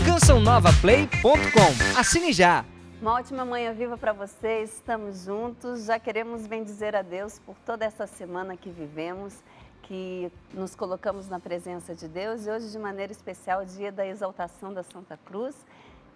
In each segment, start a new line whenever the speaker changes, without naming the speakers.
CançãoNovaPlay.com. Assine já!
Uma ótima manhã viva para vocês, estamos juntos, já queremos bendizer a Deus por toda essa semana que vivemos, que nos colocamos na presença de Deus e hoje de maneira especial, o dia da exaltação da Santa Cruz.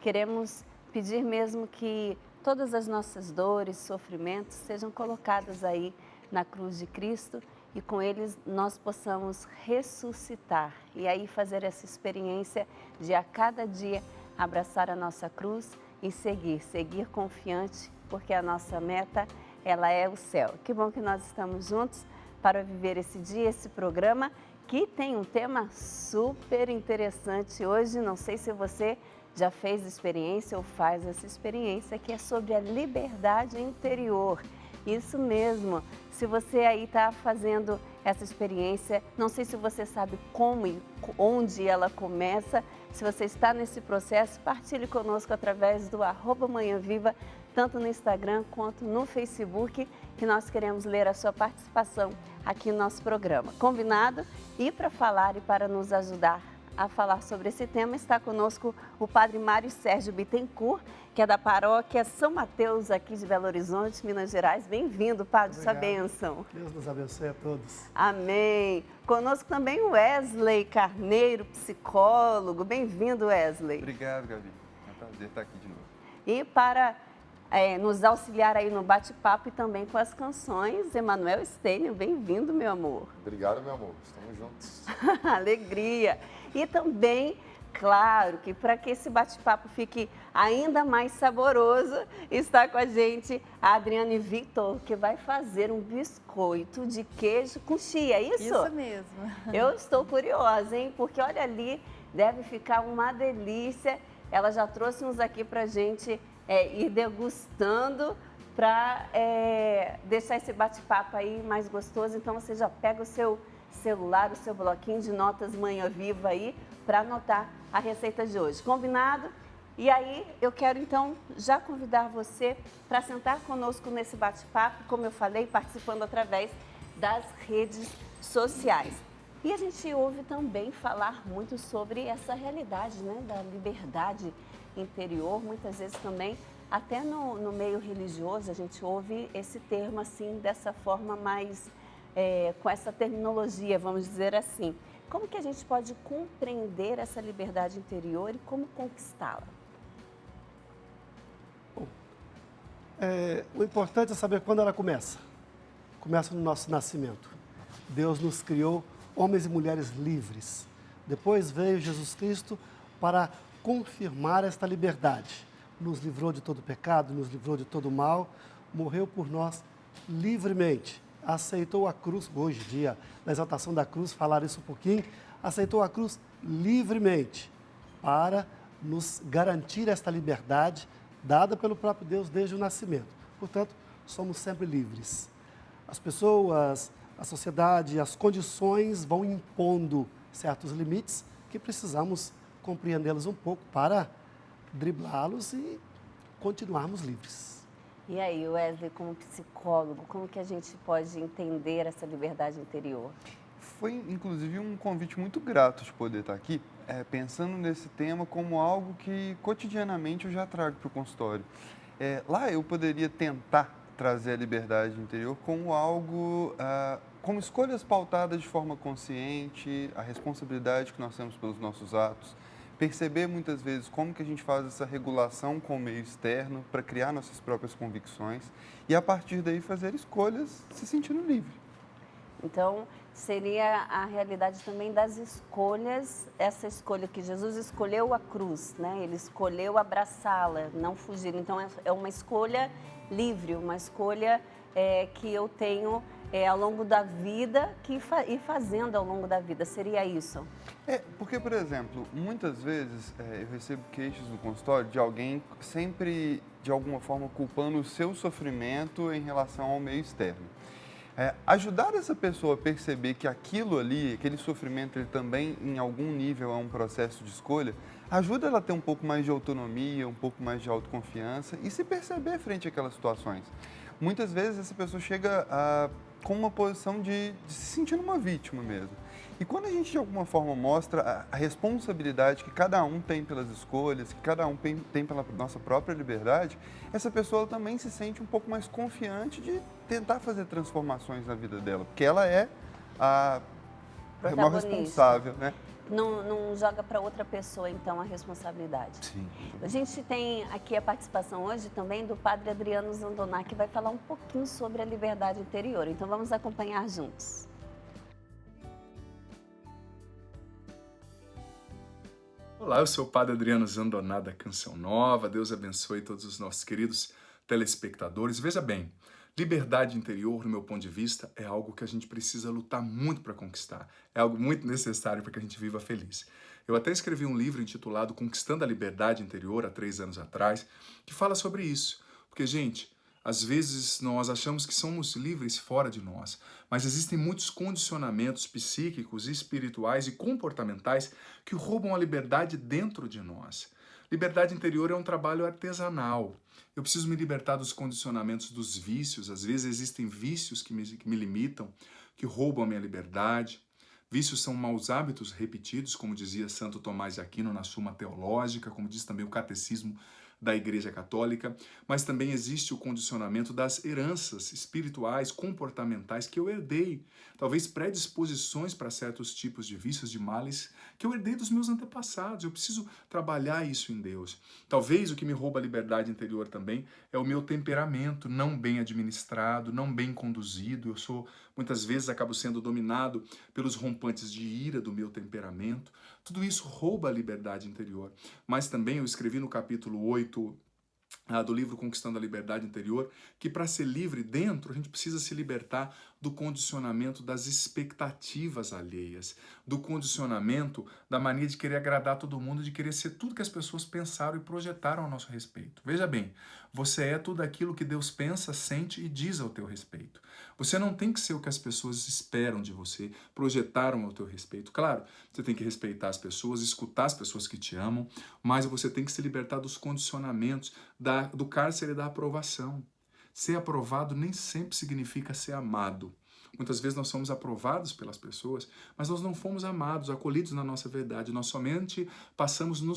Queremos pedir mesmo que todas as nossas dores, sofrimentos sejam colocados aí na cruz de Cristo e com eles nós possamos ressuscitar e aí fazer essa experiência de a cada dia abraçar a nossa cruz e seguir confiante, porque a nossa meta, ela é o céu. Que bom que nós estamos juntos para viver esse dia, esse programa, que tem um tema super interessante hoje. Não sei se você já fez experiência ou faz essa experiência, que é sobre a liberdade interior. Isso mesmo, se você aí está fazendo essa experiência, não sei se você sabe como e onde ela começa. Se você está nesse processo, partilhe conosco através do @manhãviva, tanto no Instagram quanto no Facebook, que nós queremos ler a sua participação aqui no nosso programa. Combinado? E para falar e para nos ajudar a falar sobre esse tema, está conosco o Padre Mário Sérgio Bittencourt, que é da paróquia São Mateus, aqui de Belo Horizonte, Minas Gerais. Bem-vindo, Padre, sua bênção.
Deus nos abençoe a todos.
Amém. Conosco também o Wesley Carneiro, psicólogo. Bem-vindo, Wesley.
Obrigado, Gabi. É um prazer estar aqui de novo.
E para nos auxiliar aí no bate-papo e também com as canções, Emanuel Stênio. Bem-vindo, meu amor.
Obrigado, meu amor. Estamos juntos.
Alegria. E também, claro, que para que esse bate-papo fique ainda mais saboroso, está com a gente a Adriane Victor, que vai fazer um biscoito de queijo com chia, é isso?
Isso mesmo.
Eu estou curiosa, hein? Porque olha ali, deve ficar uma delícia. Ela já trouxe uns aqui para a gente ir degustando para deixar esse bate-papo aí mais gostoso. Então você já pega o seu celular, o seu bloquinho de notas Manhã Viva aí para anotar a receita de hoje. Combinado? E aí eu quero então já convidar você para sentar conosco nesse bate-papo, como eu falei, participando através das redes sociais. E a gente ouve também falar muito sobre essa realidade, né, da liberdade interior, muitas vezes também até no meio religioso a gente ouve esse termo assim, dessa forma mais com essa terminologia, vamos dizer assim. Como que a gente pode compreender essa liberdade interior e como conquistá-la?
Bom, o importante é saber quando ela começa. Começa no nosso nascimento. Deus nos criou homens e mulheres livres. Depois veio Jesus Cristo para confirmar esta liberdade. Nos livrou de todo pecado, nos livrou de todo mal, morreu por nós livremente. Aceitou a cruz, hoje dia, na exaltação da cruz, falar isso um pouquinho, aceitou a cruz livremente para nos garantir esta liberdade dada pelo próprio Deus desde o nascimento. Portanto, somos sempre livres. As pessoas, a sociedade, as condições vão impondo certos limites que precisamos compreendê-los um pouco para driblá-los e continuarmos livres.
E aí, Wesley, como psicólogo, como que a gente pode entender essa liberdade interior?
Foi, inclusive, um convite muito grato de poder estar aqui, pensando nesse tema como algo que, cotidianamente, eu já trago para o consultório. Lá eu poderia tentar trazer a liberdade interior como algo, como escolhas pautadas de forma consciente, a responsabilidade que nós temos pelos nossos atos, perceber muitas vezes como que a gente faz essa regulação com o meio externo para criar nossas próprias convicções e, a partir daí, fazer escolhas se sentindo livre.
Então, seria a realidade também das escolhas, essa escolha que Jesus escolheu a cruz, né? Ele escolheu abraçá-la, não fugir. Então, é uma escolha livre, uma escolha que eu tenho ao longo da vida, ir fazendo ao longo da vida. Seria isso?
Porque, por exemplo, muitas vezes eu recebo queixas no consultório de alguém sempre, de alguma forma, culpando o seu sofrimento em relação ao meio externo. Ajudar essa pessoa a perceber que aquilo ali, aquele sofrimento, ele também, em algum nível, é um processo de escolha, ajuda ela a ter um pouco mais de autonomia, um pouco mais de autoconfiança e se perceber frente àquelas situações. Muitas vezes essa pessoa chega com uma posição de se sentir uma vítima mesmo. E quando a gente, de alguma forma, mostra a responsabilidade que cada um tem pelas escolhas, que cada um tem pela nossa própria liberdade, essa pessoa também se sente um pouco mais confiante de tentar fazer transformações na vida dela, porque ela é a maior responsável, né?
Não joga para outra pessoa, então, a responsabilidade.
Sim.
A gente tem aqui a participação hoje também do Padre Adriano Zandoná, que vai falar um pouquinho sobre a liberdade interior. Então, vamos acompanhar juntos.
Olá, eu sou o Padre Adriano Zandoná da Canção Nova. Deus abençoe todos os nossos queridos telespectadores. Veja bem, liberdade interior, no meu ponto de vista, é algo que a gente precisa lutar muito para conquistar. É algo muito necessário para que a gente viva feliz. Eu até escrevi um livro intitulado Conquistando a Liberdade Interior, há 3 anos atrás, que fala sobre isso. Porque, gente, às vezes nós achamos que somos livres fora de nós, mas existem muitos condicionamentos psíquicos, espirituais e comportamentais que roubam a liberdade dentro de nós. Liberdade interior é um trabalho artesanal. Eu preciso me libertar dos condicionamentos dos vícios. Às vezes existem vícios que me limitam, que roubam a minha liberdade. Vícios são maus hábitos repetidos, como dizia Santo Tomás de Aquino na Suma Teológica, como diz também o Catecismo da Igreja Católica, mas também existe o condicionamento das heranças espirituais, comportamentais que eu herdei, talvez predisposições para certos tipos de vícios, de males, que eu herdei dos meus antepassados. Eu preciso trabalhar isso em Deus. Talvez o que me rouba a liberdade interior também é o meu temperamento não bem administrado, não bem conduzido. Muitas vezes acabo sendo dominado pelos rompantes de ira do meu temperamento. Tudo isso rouba a liberdade interior. Mas também eu escrevi no capítulo 8 do livro Conquistando a Liberdade Interior, que para ser livre dentro, a gente precisa se libertar do condicionamento das expectativas alheias, do condicionamento da mania de querer agradar todo mundo, de querer ser tudo que as pessoas pensaram e projetaram a nosso respeito. Veja bem, você é tudo aquilo que Deus pensa, sente e diz ao teu respeito. Você não tem que ser o que as pessoas esperam de você, projetaram ao teu respeito. Claro, você tem que respeitar as pessoas, escutar as pessoas que te amam, mas você tem que se libertar dos condicionamentos do cárcere da aprovação. Ser aprovado nem sempre significa ser amado. Muitas vezes nós somos aprovados pelas pessoas, mas nós não fomos amados, acolhidos na nossa verdade. Nós somente passamos no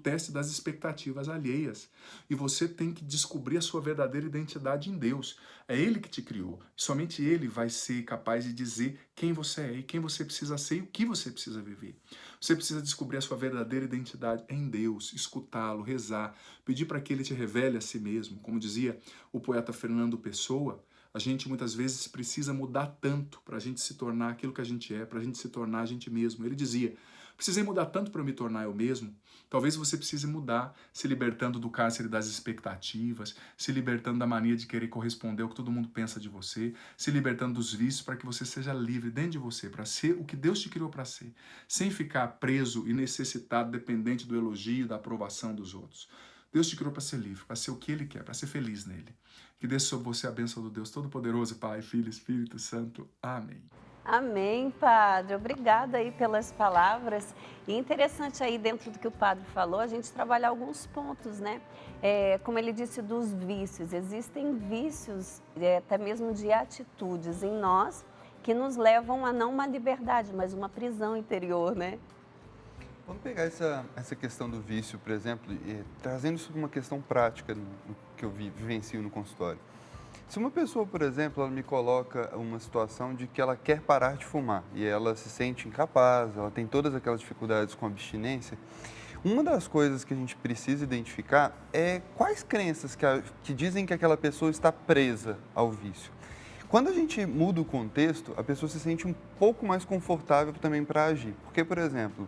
teste das expectativas alheias. E você tem que descobrir a sua verdadeira identidade em Deus. É Ele que te criou. Somente Ele vai ser capaz de dizer quem você é e quem você precisa ser e o que você precisa viver. Você precisa descobrir a sua verdadeira identidade em Deus, escutá-lo, rezar, pedir para que Ele te revele a si mesmo. Como dizia o poeta Fernando Pessoa, a gente muitas vezes precisa mudar tanto para a gente se tornar aquilo que a gente é, para a gente se tornar a gente mesmo. Ele dizia, precisei mudar tanto para eu me tornar eu mesmo. Talvez você precise mudar, se libertando do cárcere das expectativas, se libertando da mania de querer corresponder ao que todo mundo pensa de você, se libertando dos vícios para que você seja livre dentro de você, para ser o que Deus te criou para ser, sem ficar preso e necessitado, dependente do elogio, da aprovação dos outros. Deus te criou para ser livre, para ser o que Ele quer, para ser feliz nele. Que desça sobre você a bênção do Deus Todo-Poderoso, Pai, Filho e Espírito Santo. Amém.
Amém, Padre. Obrigada aí pelas palavras. E interessante aí, dentro do que o Padre falou, a gente trabalhar alguns pontos, né? Como ele disse, dos vícios. Existem vícios, até mesmo de atitudes em nós, que nos levam a não uma liberdade, mas uma prisão interior, né?
Vamos pegar essa questão do vício, por exemplo, e trazendo isso para uma questão prática no que eu vivencio no consultório. Se uma pessoa, por exemplo, ela me coloca uma situação de que ela quer parar de fumar e ela se sente incapaz, ela tem todas aquelas dificuldades com abstinência, uma das coisas que a gente precisa identificar é quais crenças que dizem que aquela pessoa está presa ao vício. Quando a gente muda o contexto, a pessoa se sente um pouco mais confortável também para agir. Porque, por exemplo,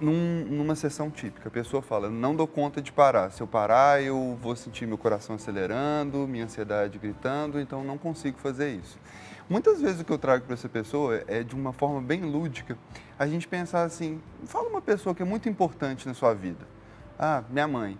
numa sessão típica, a pessoa fala, não dou conta de parar. Se eu parar, eu vou sentir meu coração acelerando, minha ansiedade gritando, então não consigo fazer isso. Muitas vezes o que eu trago para essa pessoa é de uma forma bem lúdica, a gente pensar assim, fala uma pessoa que é muito importante na sua vida. Ah, minha mãe.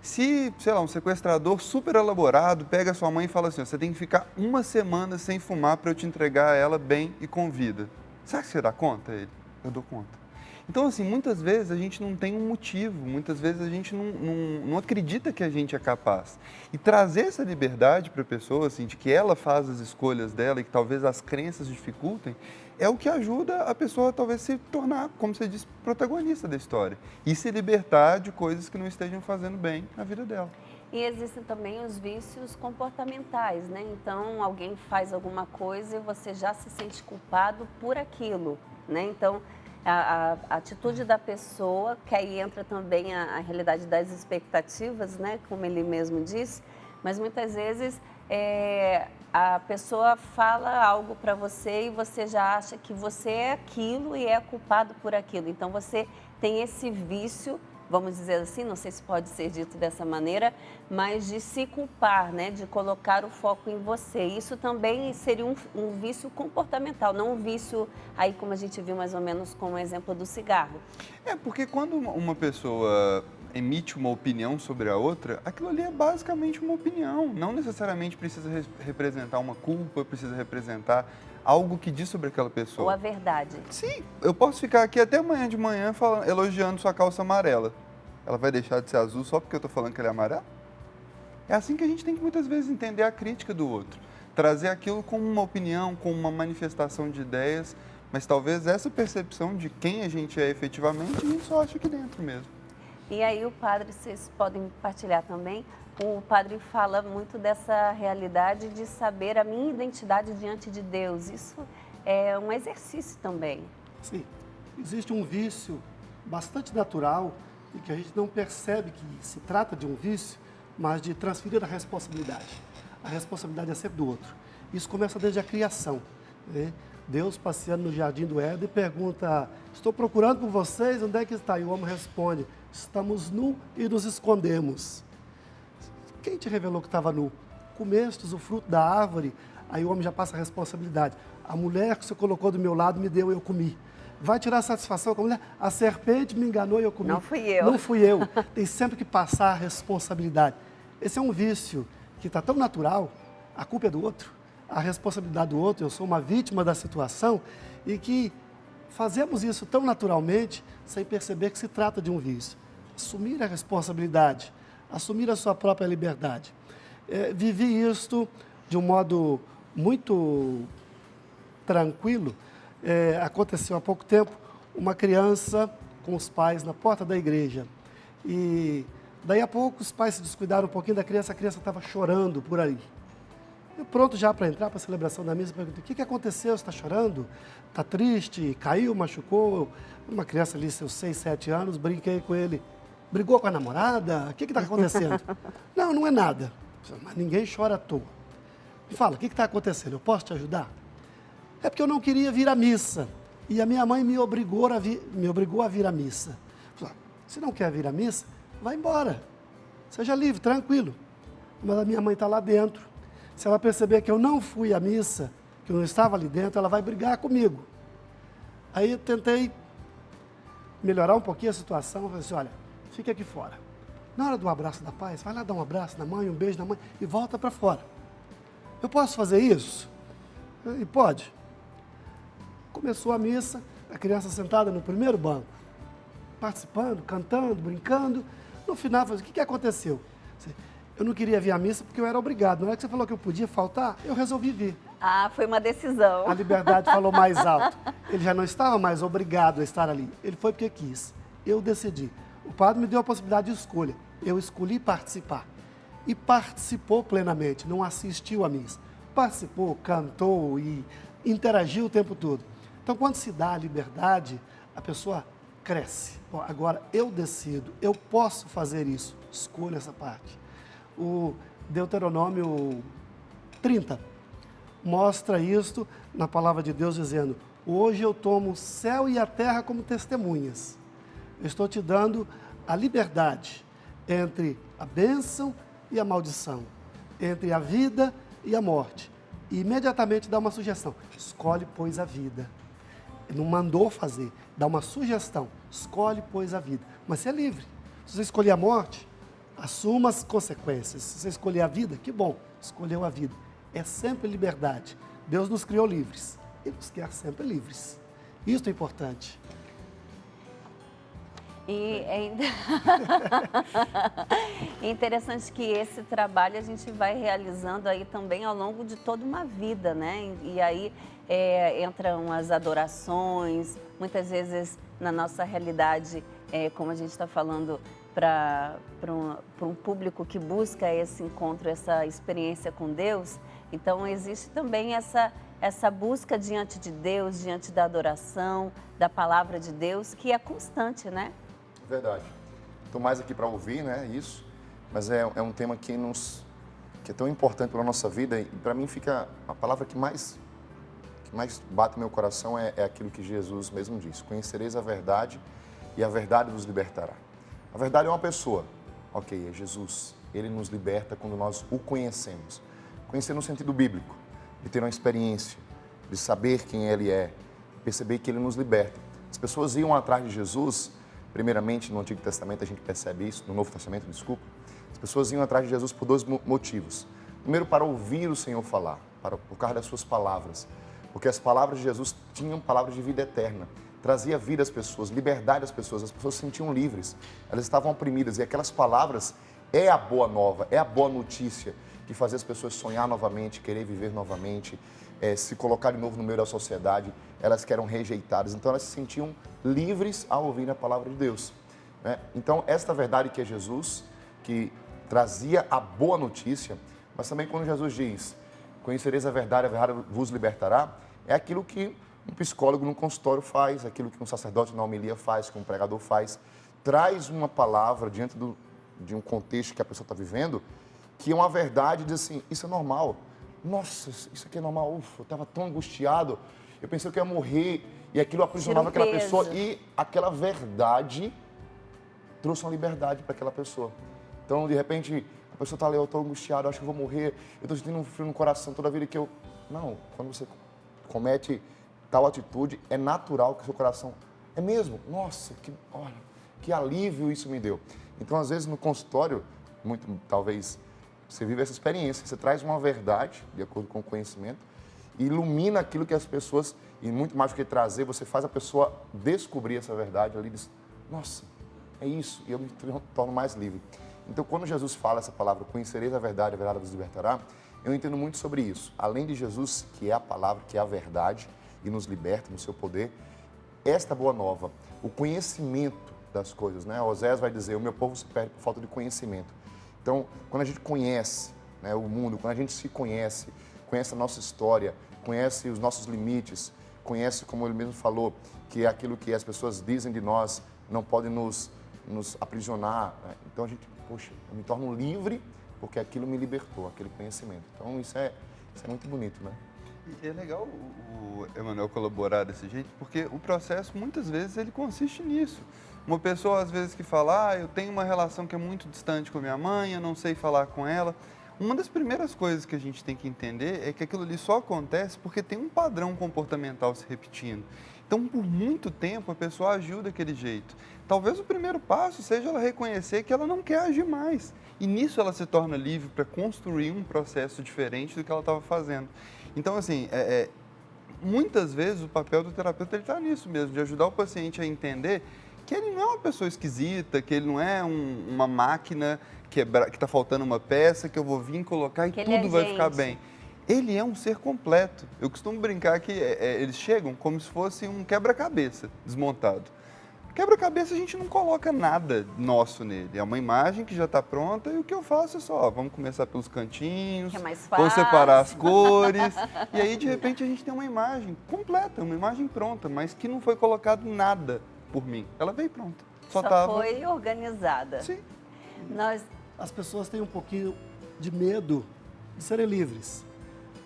Se, sei lá, um sequestrador super elaborado pega a sua mãe e fala assim, ó, você tem que ficar 1 semana sem fumar para eu te entregar ela bem e com vida. Será que você dá conta, ele? Eu dou conta. Então, assim, muitas vezes a gente não tem um motivo, muitas vezes a gente não acredita que a gente é capaz. E trazer essa liberdade para a pessoa, assim, de que ela faz as escolhas dela e que talvez as crenças dificultem, é o que ajuda a pessoa talvez se tornar, como você disse, protagonista da história. E se libertar de coisas que não estejam fazendo bem na vida dela.
E existem também os vícios comportamentais, né? Então, alguém faz alguma coisa e você já se sente culpado por aquilo, né? Então, a atitude da pessoa, que aí entra também a realidade das expectativas, né? Como ele mesmo disse, mas muitas vezes a pessoa fala algo para você e você já acha que você é aquilo e é culpado por aquilo. Então, você tem esse vício, vamos dizer assim, não sei se pode ser dito dessa maneira, mas de se culpar, né? De colocar o foco em você. Isso também seria um vício comportamental, não um vício, aí como a gente viu mais ou menos com o exemplo do cigarro.
Porque quando uma pessoa emite uma opinião sobre a outra, aquilo ali é basicamente uma opinião. Não necessariamente precisa representar uma culpa, precisa representar algo que diz sobre aquela pessoa.
Ou a verdade.
Sim, eu posso ficar aqui até amanhã de manhã elogiando sua calça amarela. Ela vai deixar de ser azul só porque eu estou falando que ela é amarela? É assim que a gente tem que muitas vezes entender a crítica do outro. Trazer aquilo como uma opinião, como uma manifestação de ideias, mas talvez essa percepção de quem a gente é efetivamente, a gente só acha aqui dentro mesmo.
E aí o padre, vocês podem partilhar também, o padre fala muito dessa realidade de saber a minha identidade diante de Deus. Isso é um exercício também.
Sim, existe um vício bastante natural e que a gente não percebe que se trata de um vício, mas de transferir a responsabilidade. A responsabilidade é sempre do outro. Isso começa desde a criação, né? Deus passeando no jardim do Éden pergunta, estou procurando por vocês, onde é que está? E o homem responde, estamos nu e nos escondemos. Quem te revelou que estava nu? Comestes o fruto da árvore, aí o homem já passa a responsabilidade. A mulher que você colocou do meu lado me deu, eu comi. Vai tirar satisfação com a mulher? A serpente me enganou e eu comi.
Não fui eu.
Não fui eu. Tem sempre que passar a responsabilidade. Esse é um vício que está tão natural, a culpa é do outro, a responsabilidade do outro, eu sou uma vítima da situação e que fazemos isso tão naturalmente sem perceber que se trata de um vício. Assumir a responsabilidade, assumir a sua própria liberdade. Vivi isto de um modo muito tranquilo. Aconteceu há pouco tempo uma criança com os pais na porta da igreja e daí a pouco os pais se descuidaram um pouquinho da criança, a criança estava chorando por aí. Eu pronto já para entrar para a celebração da missa, perguntei, o que aconteceu? Você está chorando? Está triste? Caiu? Machucou? Uma criança ali, seus 6, 7 anos, brinquei com ele. Brigou com a namorada? O que está acontecendo? Não, não é nada. Mas ninguém chora à toa. Me fala, o que está acontecendo? Eu posso te ajudar? É porque eu não queria vir à missa. E a minha mãe me obrigou a vir à missa. Falei, se não quer vir à missa, vai embora. Seja livre, tranquilo. Mas a minha mãe está lá dentro. Se ela perceber que eu não fui à missa, que eu não estava ali dentro, ela vai brigar comigo. Aí eu tentei melhorar um pouquinho a situação. Eu falei assim, olha, fique aqui fora. Na hora do abraço da paz, vai lá dar um abraço na mãe, um beijo na mãe e volta para fora. Eu posso fazer isso? E pode. Começou a missa, a criança sentada no primeiro banco, participando, cantando, brincando. No final, eu falei, o que aconteceu? Eu não queria vir à missa porque eu era obrigado. Na hora que você falou que eu podia faltar, eu resolvi vir.
Ah, foi uma decisão.
A liberdade falou mais alto. Ele já não estava mais obrigado a estar ali. Ele foi porque quis. Eu decidi. O padre me deu a possibilidade de escolha. Eu escolhi participar. E participou plenamente, não assistiu à missa. Participou, cantou e interagiu o tempo todo. Então, quando se dá a liberdade, a pessoa cresce. Bom, agora, eu decido, eu posso fazer isso. Escolha essa parte. O Deuteronômio 30 mostra isto na palavra de Deus, dizendo, hoje eu tomo o céu e a terra como testemunhas. Eu estou te dando a liberdade entre a bênção e a maldição, entre a vida e a morte. E imediatamente dá uma sugestão, escolhe, pois, a vida. Ele não mandou fazer, dá uma sugestão, escolhe, pois, a vida. Mas você é livre. Se você escolher a Assuma as consequências. Se você escolher a vida, que bom, escolheu a vida. É sempre liberdade. Deus nos criou livres e nos quer sempre livres. Isso é importante.
E é interessante que esse trabalho a gente vai realizando aí também ao longo de toda uma vida, né? E aí entram as adorações, muitas vezes na nossa realidade, como a gente está falando, para um público que busca esse encontro, essa experiência com Deus. Então, existe também essa busca diante de Deus, diante da adoração, da palavra de Deus, que é constante, né?
Verdade. Estou mais aqui para ouvir, né, isso, mas é um tema que é tão importante para a nossa vida e para mim fica a palavra que mais bate no meu coração é aquilo que Jesus mesmo disse: conhecereis a verdade e a verdade vos libertará. A verdade é uma pessoa, ok, é Jesus. Ele nos liberta quando nós o conhecemos. Conhecer no sentido bíblico, de ter uma experiência, de saber quem Ele é, perceber que Ele nos liberta. As pessoas iam atrás de Jesus, primeiramente no Antigo Testamento a gente percebe isso, no Novo Testamento, desculpa. As pessoas iam atrás de Jesus por dois motivos. Primeiro, para ouvir o Senhor falar, por causa das suas palavras. Porque as palavras de Jesus tinham palavras de vida eterna. Trazia vida às pessoas, liberdade às pessoas. As pessoas se sentiam livres, elas estavam oprimidas. E aquelas palavras é a boa nova, é a boa notícia que fazia as pessoas sonhar novamente, querer viver novamente, se colocar de novo no meio da sociedade. Elas que eram rejeitadas. Então elas se sentiam livres ao ouvir a palavra de Deus, né? Então esta verdade que é Jesus, que trazia a boa notícia, mas também quando Jesus diz: conhecereis a verdade vos libertará, é aquilo que um psicólogo no consultório faz, aquilo que um sacerdote na homilia faz, que um pregador faz, traz uma palavra diante de um contexto que a pessoa está vivendo, que é uma verdade, diz assim: isso é normal, nossa, isso aqui é normal, ufa, eu estava tão angustiado, eu pensei que eu ia morrer, e aquilo aprisionava aquela pessoa, e aquela verdade trouxe uma liberdade para aquela pessoa. Então, de repente, a pessoa está ali: eu estou angustiado, acho que eu vou morrer, eu estou sentindo um frio no coração toda a vida que eu... Não, quando você comete tal atitude, é natural que o seu coração... É mesmo? Nossa, olha, que alívio isso me deu. Então, às vezes, no consultório, talvez você vive essa experiência, você traz uma verdade, de acordo com o conhecimento, e ilumina aquilo que as pessoas, e muito mais do que trazer, você faz a pessoa descobrir essa verdade ali, diz: nossa, é isso, e eu me torno mais livre. Então, quando Jesus fala essa palavra: conhecereis a verdade vos libertará, eu entendo muito sobre isso. Além de Jesus, que é a palavra, que é a verdade, e nos liberta no seu poder, esta boa nova, o conhecimento das coisas, né? Oséias vai dizer: o meu povo se perde por falta de conhecimento. Então, quando a gente conhece, né, o mundo, quando a gente se conhece a nossa história, conhece os nossos limites, conhece, como ele mesmo falou, que é aquilo que as pessoas dizem de nós não pode nos aprisionar, né? Então a gente, poxa, eu me torno livre porque aquilo me libertou, aquele conhecimento. Então isso é muito bonito, né?
E é legal o Emanuel colaborar desse jeito, porque o processo, muitas vezes, ele consiste nisso. Uma pessoa, às vezes, que fala: eu tenho uma relação que é muito distante com a minha mãe, eu não sei falar com ela. Uma das primeiras coisas que a gente tem que entender é que aquilo ali só acontece porque tem um padrão comportamental se repetindo. Então, por muito tempo, a pessoa agiu daquele jeito. Talvez o primeiro passo seja ela reconhecer que ela não quer agir mais. E nisso ela se torna livre para construir um processo diferente do que ela estava fazendo. Então, assim, muitas vezes o papel do terapeuta está nisso mesmo, de ajudar o paciente a entender que ele não é uma pessoa esquisita, que ele não é uma máquina que está faltando uma peça, que eu vou vir colocar e tudo vai ficar bem. Ele é um ser completo. Eu costumo brincar que eles chegam como se fosse um quebra-cabeça desmontado. Quebra-cabeça a gente não coloca nada nosso nele. É uma imagem que já está pronta e o que eu faço é só: vamos começar pelos cantinhos,
que é mais
vamos
fácil,
separar as cores. E aí, de repente, a gente tem uma imagem completa, uma imagem pronta, mas que não foi colocado nada por mim. Ela veio pronta.
Só foi organizada.
Sim.
As pessoas têm um pouquinho de medo de serem livres.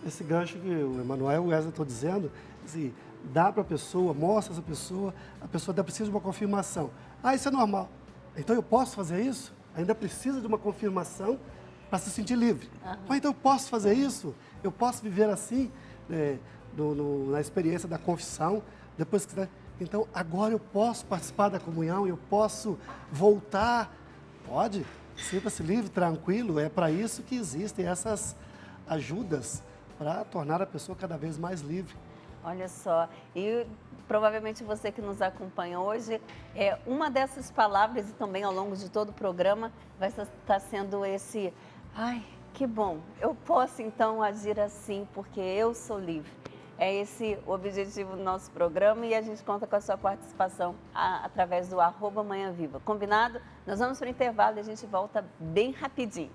Esse gancho que o Emanuel e o Wesley estão dizendo, assim, dá para a pessoa, mostra essa pessoa, a pessoa ainda precisa de uma confirmação. Isso é normal. Então eu posso fazer isso? Ainda precisa de uma confirmação para se sentir livre. Então eu posso fazer isso? Eu posso viver assim, na experiência da confissão, depois que... Então agora eu posso participar da comunhão, eu posso voltar. Pode. Sinta-se livre, tranquilo, é para isso que existem essas ajudas para tornar a pessoa cada vez mais livre.
Olha só, e provavelmente você que nos acompanha hoje, uma dessas palavras e também ao longo de todo o programa vai estar sendo esse, ai, que bom, eu posso então agir assim porque eu sou livre. É esse o objetivo do nosso programa e a gente conta com a sua participação através do @Manhã Viva. Combinado? Nós vamos para o intervalo e a gente volta bem rapidinho.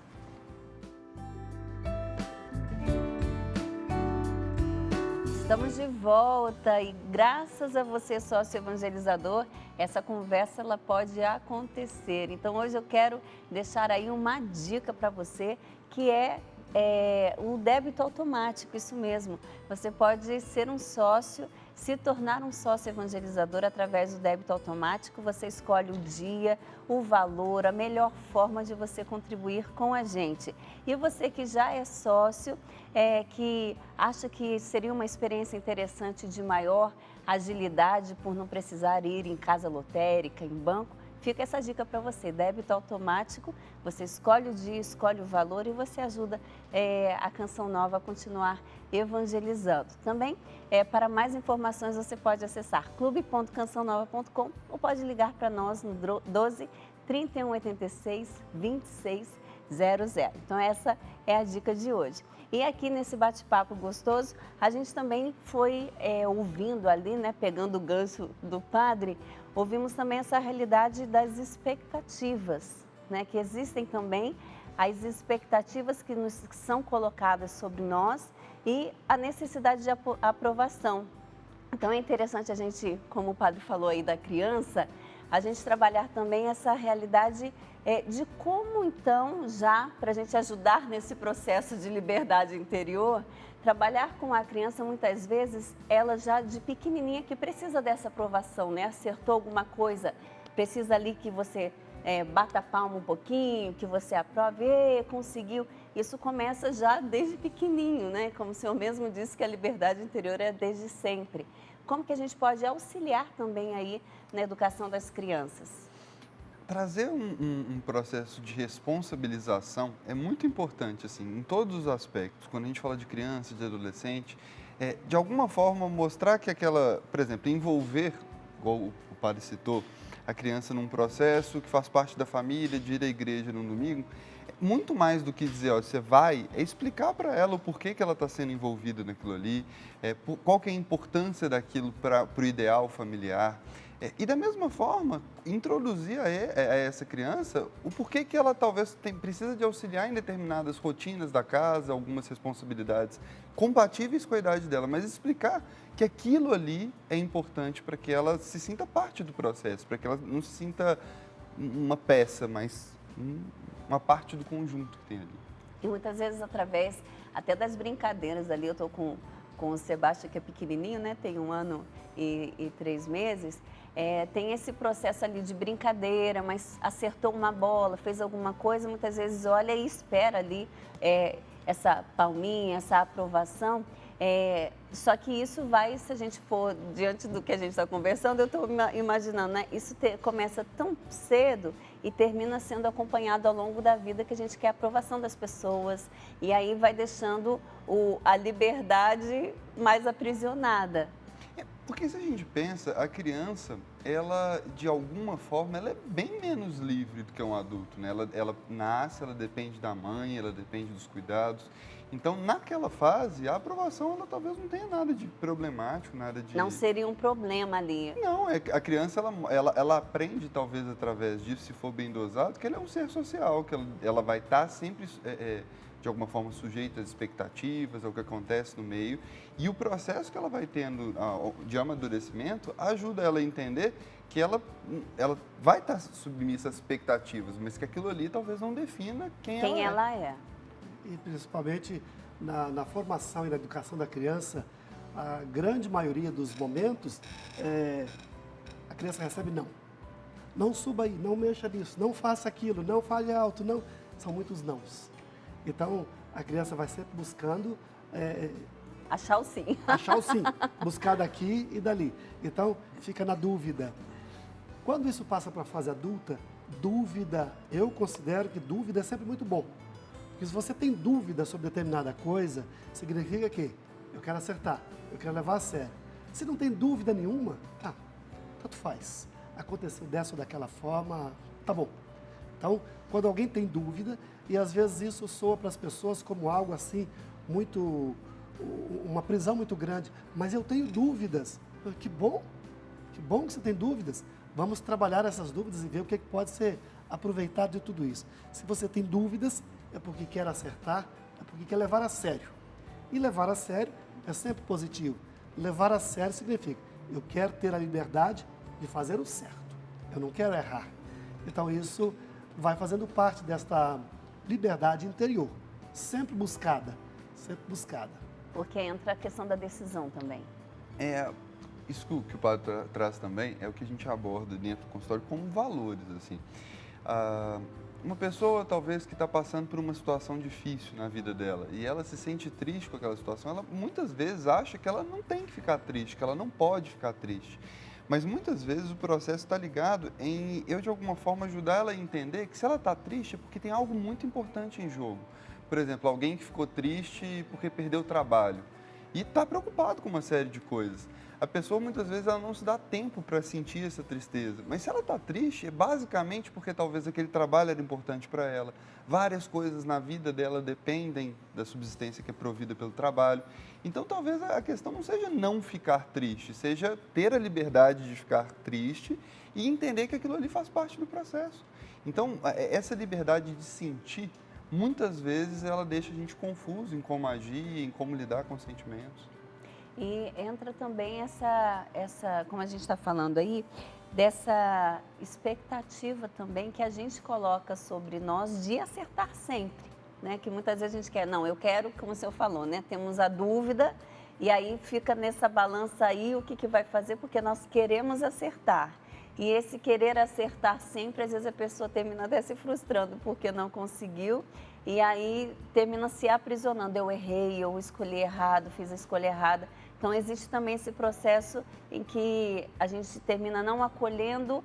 Estamos de volta e graças a você, sócio evangelizador, essa conversa ela pode acontecer. Então hoje eu quero deixar aí uma dica para você que é o débito automático, isso mesmo. Você pode ser um sócio, se tornar um sócio evangelizador através do débito automático. Você escolhe o dia, o valor, a melhor forma de você contribuir com a gente. E você que já é sócio, que acha que seria uma experiência interessante de maior agilidade por não precisar ir em casa lotérica, em banco, fica essa dica para você, débito automático, você escolhe o dia, escolhe o valor e você ajuda a Canção Nova a continuar evangelizando. Também, para mais informações, você pode acessar clube.cançãonova.com ou pode ligar para nós no 12 3186 2600. Então, essa é a dica de hoje. E aqui nesse bate-papo gostoso, a gente também foi ouvindo ali, né, pegando o gancho do padre, ouvimos também essa realidade das expectativas, né, que existem também as expectativas que são colocadas sobre nós e a necessidade de aprovação. Então é interessante a gente, como o padre falou aí da criança, a gente trabalhar também essa realidade de como então, já para a gente ajudar nesse processo de liberdade interior, trabalhar com a criança muitas vezes, ela já de pequenininha que precisa dessa aprovação, né? Acertou alguma coisa, precisa ali que você bata a palma um pouquinho, que você aprove, conseguiu. Isso começa já desde pequenininho, né? Como o senhor mesmo disse que a liberdade interior é desde sempre. Como que a gente pode auxiliar também aí na educação das crianças?
Trazer um processo de responsabilização é muito importante, assim, em todos os aspectos. Quando a gente fala de criança, de adolescente, de alguma forma mostrar que por exemplo, envolver, igual o padre citou, a criança num processo que faz parte da família, de ir à igreja no domingo, muito mais do que dizer, ó, você vai, é explicar para ela o porquê que ela está sendo envolvida naquilo ali, qual que é a importância daquilo para o ideal familiar. E da mesma forma, introduzir a essa criança o porquê que ela talvez precisa de auxiliar em determinadas rotinas da casa, algumas responsabilidades compatíveis com a idade dela, mas explicar que aquilo ali é importante para que ela se sinta parte do processo, para que ela não se sinta uma peça, mas uma parte do conjunto que tem ali.
E muitas vezes através até das brincadeiras ali, eu estou com o Sebastião, que é pequenininho, né? Tem 1 ano e 3 meses, tem esse processo ali de brincadeira, mas acertou uma bola, fez alguma coisa, muitas vezes olha e espera ali essa palminha, essa aprovação. Só que isso vai, se a gente for diante do que a gente está conversando, eu estou imaginando, né? Isso começa tão cedo e termina sendo acompanhado ao longo da vida, que a gente quer a aprovação das pessoas e aí vai deixando a liberdade mais aprisionada.
Porque se a gente pensa, a criança, ela, de alguma forma, ela é bem menos livre do que um adulto, né? Ela nasce, ela depende da mãe, ela depende dos cuidados. Então, naquela fase, a aprovação, ela talvez não tenha nada de problemático, nada de...
Não seria um problema ali.
Não, a criança, ela aprende, talvez, através disso, se for bem dosado, que ela é um ser social, que ela vai estar sempre... de alguma forma sujeita às expectativas, ao que acontece no meio. E o processo que ela vai tendo de amadurecimento ajuda ela a entender que ela vai estar submissa às expectativas, mas que aquilo ali talvez não defina quem ela é.
E principalmente na formação e na educação da criança, a grande maioria dos momentos, a criança recebe não. Não suba aí, não mexa nisso, não faça aquilo, não fale alto, não. São muitos nãos. Então, a criança vai sempre buscando...
achar o sim.
Achar o sim. Buscar daqui e dali. Então, fica na dúvida. Quando isso passa para a fase adulta, Dúvida, eu considero que dúvida é sempre muito bom. Porque se você tem dúvida sobre determinada coisa, significa que eu quero acertar, eu quero levar a sério. Se não tem dúvida nenhuma, tanto faz. Aconteceu dessa ou daquela forma, tá bom. Então, quando alguém tem dúvida, e às vezes isso soa para as pessoas como algo assim, uma prisão muito grande, mas eu tenho dúvidas. Que bom que você tem dúvidas. Vamos trabalhar essas dúvidas e ver o que pode ser aproveitado de tudo isso. Se você tem dúvidas, é porque quer acertar, é porque quer levar a sério. E levar a sério é sempre positivo. Levar a sério significa, eu quero ter a liberdade de fazer o certo. Eu não quero errar. Então isso vai fazendo parte desta liberdade interior, sempre buscada, sempre buscada.
Porque entra a questão da decisão também.
Isso que o padre traz também é o que a gente aborda dentro do consultório como valores, assim. Uma pessoa, talvez, que está passando por uma situação difícil na vida dela e ela se sente triste com aquela situação, ela muitas vezes acha que ela não tem que ficar triste, que ela não pode ficar triste. Mas muitas vezes o processo está ligado em eu, de alguma forma, ajudar ela a entender que se ela está triste é porque tem algo muito importante em jogo. Por exemplo, alguém que ficou triste porque perdeu o trabalho e está preocupado com uma série de coisas. A pessoa, muitas vezes, ela não se dá tempo para sentir essa tristeza. Mas se ela está triste, é basicamente porque talvez aquele trabalho era importante para ela. Várias coisas na vida dela dependem da subsistência que é provida pelo trabalho. Então, talvez a questão não seja não ficar triste, seja ter a liberdade de ficar triste e entender que aquilo ali faz parte do processo. Então, essa liberdade de sentir, muitas vezes, ela deixa a gente confuso em como agir, em como lidar com os sentimentos.
E entra também essa, como a gente está falando aí, dessa expectativa também que a gente coloca sobre nós de acertar sempre, né? Que muitas vezes a gente quer, não, eu quero, como o senhor falou, né? Temos a dúvida e aí fica nessa balança aí o que vai fazer, porque nós queremos acertar. E esse querer acertar sempre, às vezes a pessoa termina até se frustrando porque não conseguiu e aí termina se aprisionando. Eu errei, eu escolhi errado, fiz a escolha errada. Então, existe também esse processo em que a gente termina não acolhendo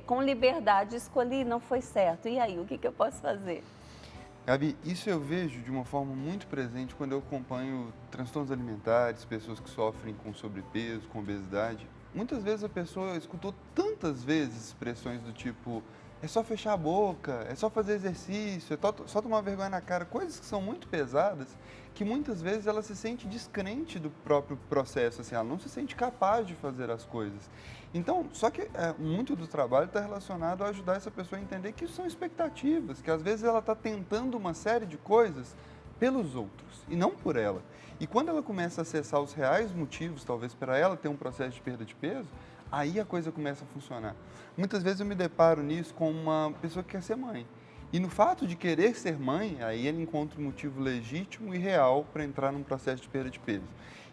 com liberdade, escolhi, não foi certo. E aí, o que eu posso fazer?
Gabi, isso eu vejo de uma forma muito presente quando eu acompanho transtornos alimentares, pessoas que sofrem com sobrepeso, com obesidade. Muitas vezes a pessoa escutou tantas vezes expressões do tipo, é só fechar a boca, é só fazer exercício, é só tomar vergonha na cara, coisas que são muito pesadas, que muitas vezes ela se sente descrente do próprio processo, assim, ela não se sente capaz de fazer as coisas. Então, só que muito do trabalho está relacionado a ajudar essa pessoa a entender que isso são expectativas, que às vezes ela está tentando uma série de coisas pelos outros e não por ela. E quando ela começa a acessar os reais motivos, talvez para ela ter um processo de perda de peso, aí a coisa começa a funcionar. Muitas vezes eu me deparo nisso com uma pessoa que quer ser mãe. E no fato de querer ser mãe, aí ele encontra um motivo legítimo e real para entrar num processo de perda de peso.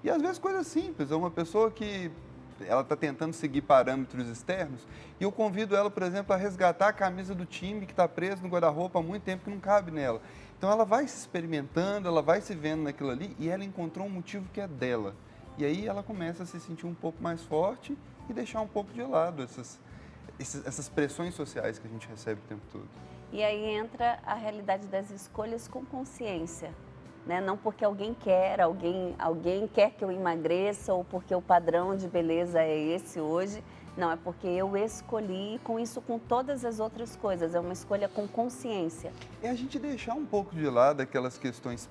E às vezes coisas simples, é uma pessoa que ela está tentando seguir parâmetros externos e eu convido ela, por exemplo, a resgatar a camisa do time que está presa no guarda-roupa há muito tempo que não cabe nela. Então ela vai se experimentando, ela vai se vendo naquilo ali e ela encontrou um motivo que é dela. E aí ela começa a se sentir um pouco mais forte e deixar um pouco de lado essas pressões sociais que a gente recebe o tempo todo.
E aí entra a realidade das escolhas com consciência, né? Não porque alguém quer, alguém quer que eu emagreça ou porque o padrão de beleza é esse hoje. Não, é porque eu escolhi com isso, com todas as outras coisas. É uma escolha com consciência.
É a gente deixar um pouco de lado aquelas questões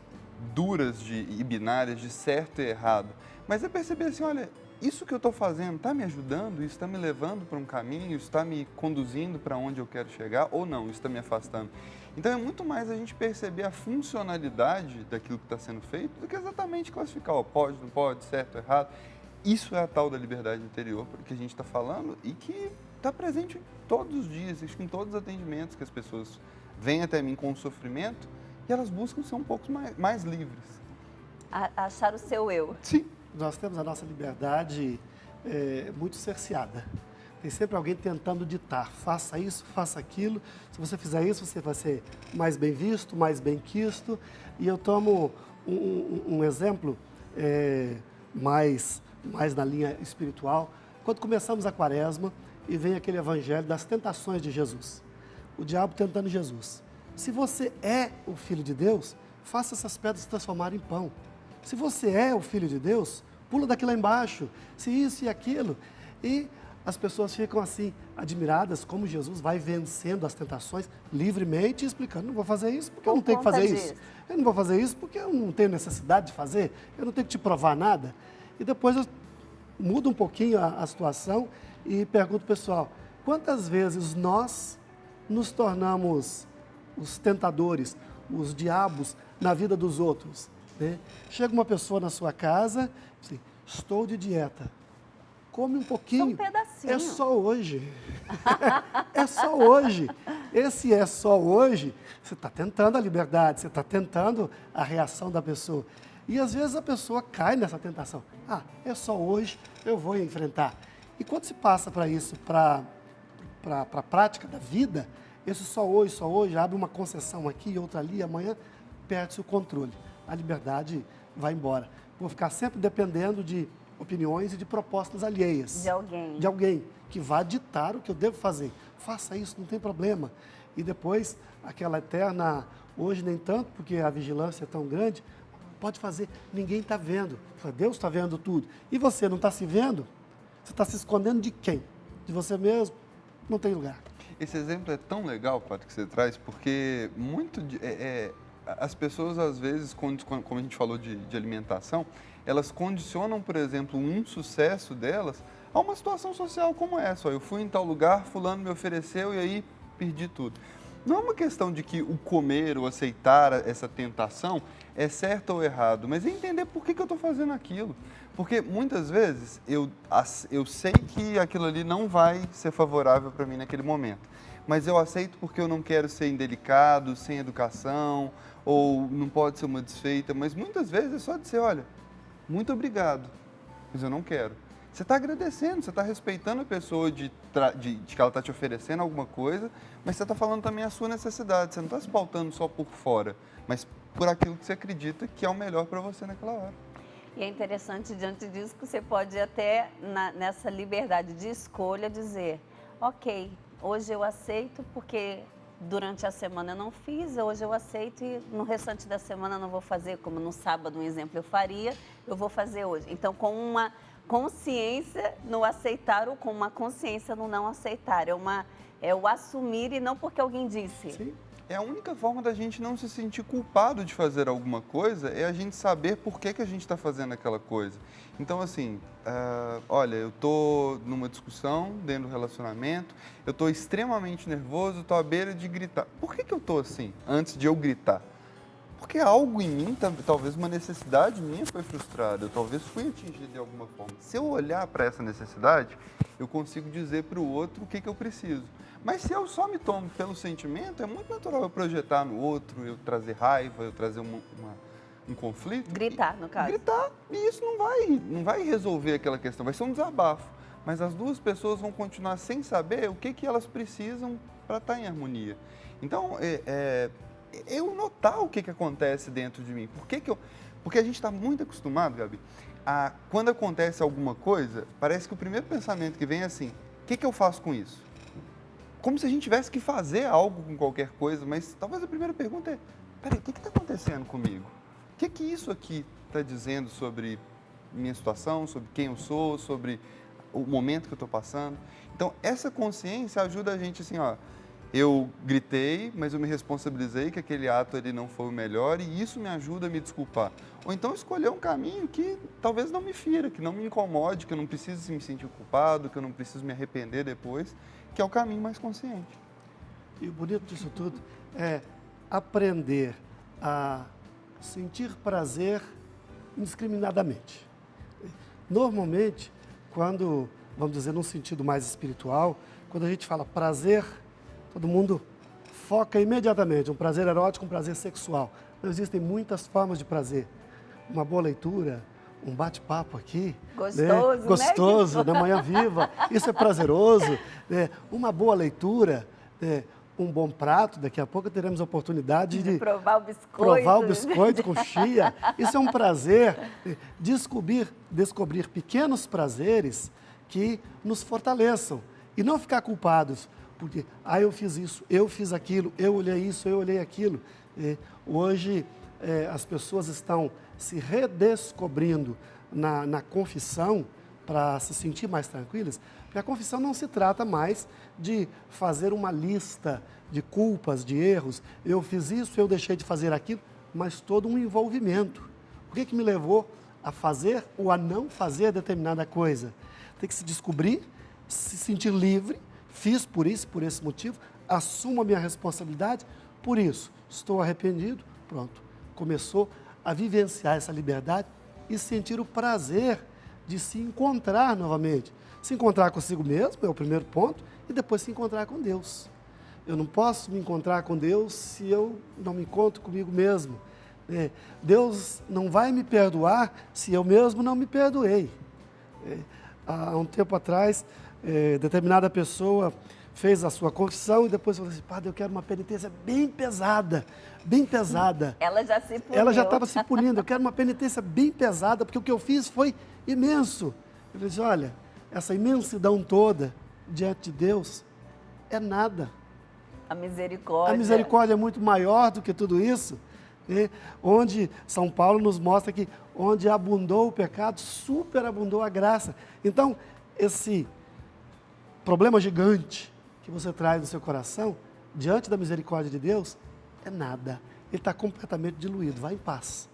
duras e binárias de certo e errado. Mas é perceber assim, olha, isso que eu estou fazendo está me ajudando? Isso está me levando para um caminho? Isso está me conduzindo para onde eu quero chegar? Ou não, isso está me afastando? Então é muito mais a gente perceber a funcionalidade daquilo que está sendo feito do que exatamente classificar, ó, pode, não pode, certo, errado. Isso é a tal da liberdade interior que a gente está falando e que está presente todos os dias, acho que em todos os atendimentos que as pessoas vêm até mim com sofrimento e elas buscam ser um pouco mais livres.
Achar o seu eu.
Sim.
Nós temos a nossa liberdade muito cerceada. Tem sempre alguém tentando ditar, faça isso, faça aquilo. Se você fizer isso, você vai ser mais bem visto, mais bem quisto. E eu tomo um exemplo mais na linha espiritual. Quando começamos a quaresma e vem aquele evangelho das tentações de Jesus. o diabo tentando Jesus. Se você é o Filho de Deus, faça essas pedras se transformarem em pão. Se você é o Filho de Deus, pula daqui lá embaixo, se isso e aquilo. E as pessoas ficam assim, admiradas como Jesus vai vencendo as tentações livremente, explicando, não vou fazer isso porque eu não tenho que fazer isso. Eu não vou fazer isso porque eu não tenho necessidade de fazer, eu não tenho que te provar nada. E depois eu mudo um pouquinho a situação e pergunto, pessoal, quantas vezes nós nos tornamos os tentadores, os diabos na vida dos outros, né? Chega uma pessoa na sua casa, assim, estou de dieta, come um pouquinho.
Só um pedacinho.
É só hoje. É só hoje. Esse é só hoje, você está tentando a liberdade, você está tentando a reação da pessoa. E às vezes a pessoa cai nessa tentação. Ah, é só hoje, eu vou enfrentar. E quando se passa para isso, para a prática da vida, esse só hoje, abre uma concessão aqui, outra ali, amanhã perde-se o controle. A liberdade vai embora. Vou ficar sempre dependendo de opiniões e de propostas alheias.
De alguém.
De alguém que vá ditar o que eu devo fazer. Faça isso, não tem problema. E depois, aquela eterna, hoje nem tanto, porque a vigilância é tão grande, pode fazer, ninguém está vendo. Deus está vendo tudo. E você não está se vendo? Você está se escondendo de quem? De você mesmo? Não tem lugar.
Esse exemplo é tão legal, Padre, que você traz, porque as pessoas, às vezes, como a gente falou de alimentação, elas condicionam, por exemplo, um sucesso delas a uma situação social como essa. Eu fui em tal lugar, fulano me ofereceu e aí perdi tudo. Não é uma questão de que o comer ou aceitar essa tentação é certo ou errado, mas é entender por que eu estou fazendo aquilo. Porque muitas vezes eu sei que aquilo ali não vai ser favorável para mim naquele momento, mas eu aceito porque eu não quero ser indelicado, sem educação, ou não pode ser uma desfeita, mas muitas vezes é só dizer, olha, muito obrigado, mas eu não quero. Você está agradecendo, você está respeitando a pessoa de que ela está te oferecendo alguma coisa, mas você está falando também a sua necessidade. Você não está se pautando só por fora, mas por aquilo que você acredita que é o melhor para você naquela hora.
E é interessante, diante disso, que você pode até, nessa liberdade de escolha, dizer, ok, hoje eu aceito porque durante a semana eu não fiz, hoje eu aceito e no restante da semana eu não vou fazer, como no sábado, um exemplo, eu faria, eu vou fazer hoje. Então, com uma consciência no aceitar ou com uma consciência no não aceitar. É o assumir e não porque alguém disse.
Sim.
É a única forma da gente não se sentir culpado de fazer alguma coisa, é a gente saber por que a gente está fazendo aquela coisa. Então, assim, olha, eu estou numa discussão dentro do relacionamento, eu estou extremamente nervoso, estou à beira de gritar. Por que eu estou assim, antes de eu gritar? Porque algo em mim, talvez uma necessidade minha foi frustrada, eu talvez fui atingido de alguma forma. Se eu olhar para essa necessidade, eu consigo dizer para o outro o que eu preciso. Mas se eu só me tomo pelo sentimento, é muito natural eu projetar no outro, eu trazer raiva, eu trazer um conflito.
Gritar, no caso.
Gritar, e isso não vai resolver aquela questão, vai ser um desabafo. Mas as duas pessoas vão continuar sem saber o que elas precisam para estar em harmonia. Então, eu notar o que acontece dentro de mim. Porque a gente está muito acostumado, Gabi, quando acontece alguma coisa, parece que o primeiro pensamento que vem é assim, o que eu faço com isso? Como se a gente tivesse que fazer algo com qualquer coisa, mas talvez a primeira pergunta é, peraí, o que está acontecendo comigo? O que isso aqui está dizendo sobre minha situação, sobre quem eu sou, sobre o momento que eu estou passando? Então, essa consciência ajuda a gente assim, ó, eu gritei, mas eu me responsabilizei que aquele ato ele não foi o melhor e isso me ajuda a me desculpar. Ou então escolher um caminho que talvez não me fira, que não me incomode, que eu não preciso me sentir culpado, que eu não preciso me arrepender depois, que é o caminho mais consciente.
E o bonito disso tudo é aprender a sentir prazer indiscriminadamente. Normalmente, quando, vamos dizer, num sentido mais espiritual, quando a gente fala prazer, todo mundo foca imediatamente, um prazer erótico, um prazer sexual. Não existem muitas formas de prazer. Uma boa leitura, um bate-papo aqui.
Gostoso, né?
Gostoso, na manhã viva. Isso é prazeroso. Né? Uma boa leitura, um bom prato. Daqui a pouco teremos a oportunidade de
provar o biscoito.
Provar o biscoito com chia. Isso é um prazer. Descobrir pequenos prazeres que nos fortaleçam. E não ficar culpados. Porque, eu fiz isso, eu fiz aquilo, eu olhei isso, eu olhei aquilo. Hoje, as pessoas estão se redescobrindo na confissão para se sentir mais tranquilas, porque a confissão não se trata mais de fazer uma lista de culpas, de erros. Eu fiz isso, eu deixei de fazer aquilo, mas todo um envolvimento. O que me levou a fazer ou a não fazer determinada coisa? Tem que se descobrir, se sentir livre, fiz por isso, por esse motivo, assumo a minha responsabilidade, por isso, estou arrependido, pronto. Começou a vivenciar essa liberdade e sentir o prazer de se encontrar novamente. Se encontrar consigo mesmo é o primeiro ponto e depois se encontrar com Deus. Eu não posso me encontrar com Deus se eu não me encontro comigo mesmo. Deus não vai me perdoar se eu mesmo não me perdoei. Há um tempo atrás, determinada pessoa fez a sua confissão e depois falou assim: Padre, eu quero uma penitência bem pesada, bem pesada.
Ela já se puniu.
Ela já estava se punindo, eu quero uma penitência bem pesada, porque o que eu fiz foi imenso. Eu disse: olha, essa imensidão toda diante de Deus é nada.
A misericórdia.
A misericórdia é muito maior do que tudo isso. Onde São Paulo nos mostra que onde abundou o pecado, superabundou a graça. Então, esse problema gigante que você traz no seu coração, diante da misericórdia de Deus, é nada. Ele está completamente diluído, vai em paz.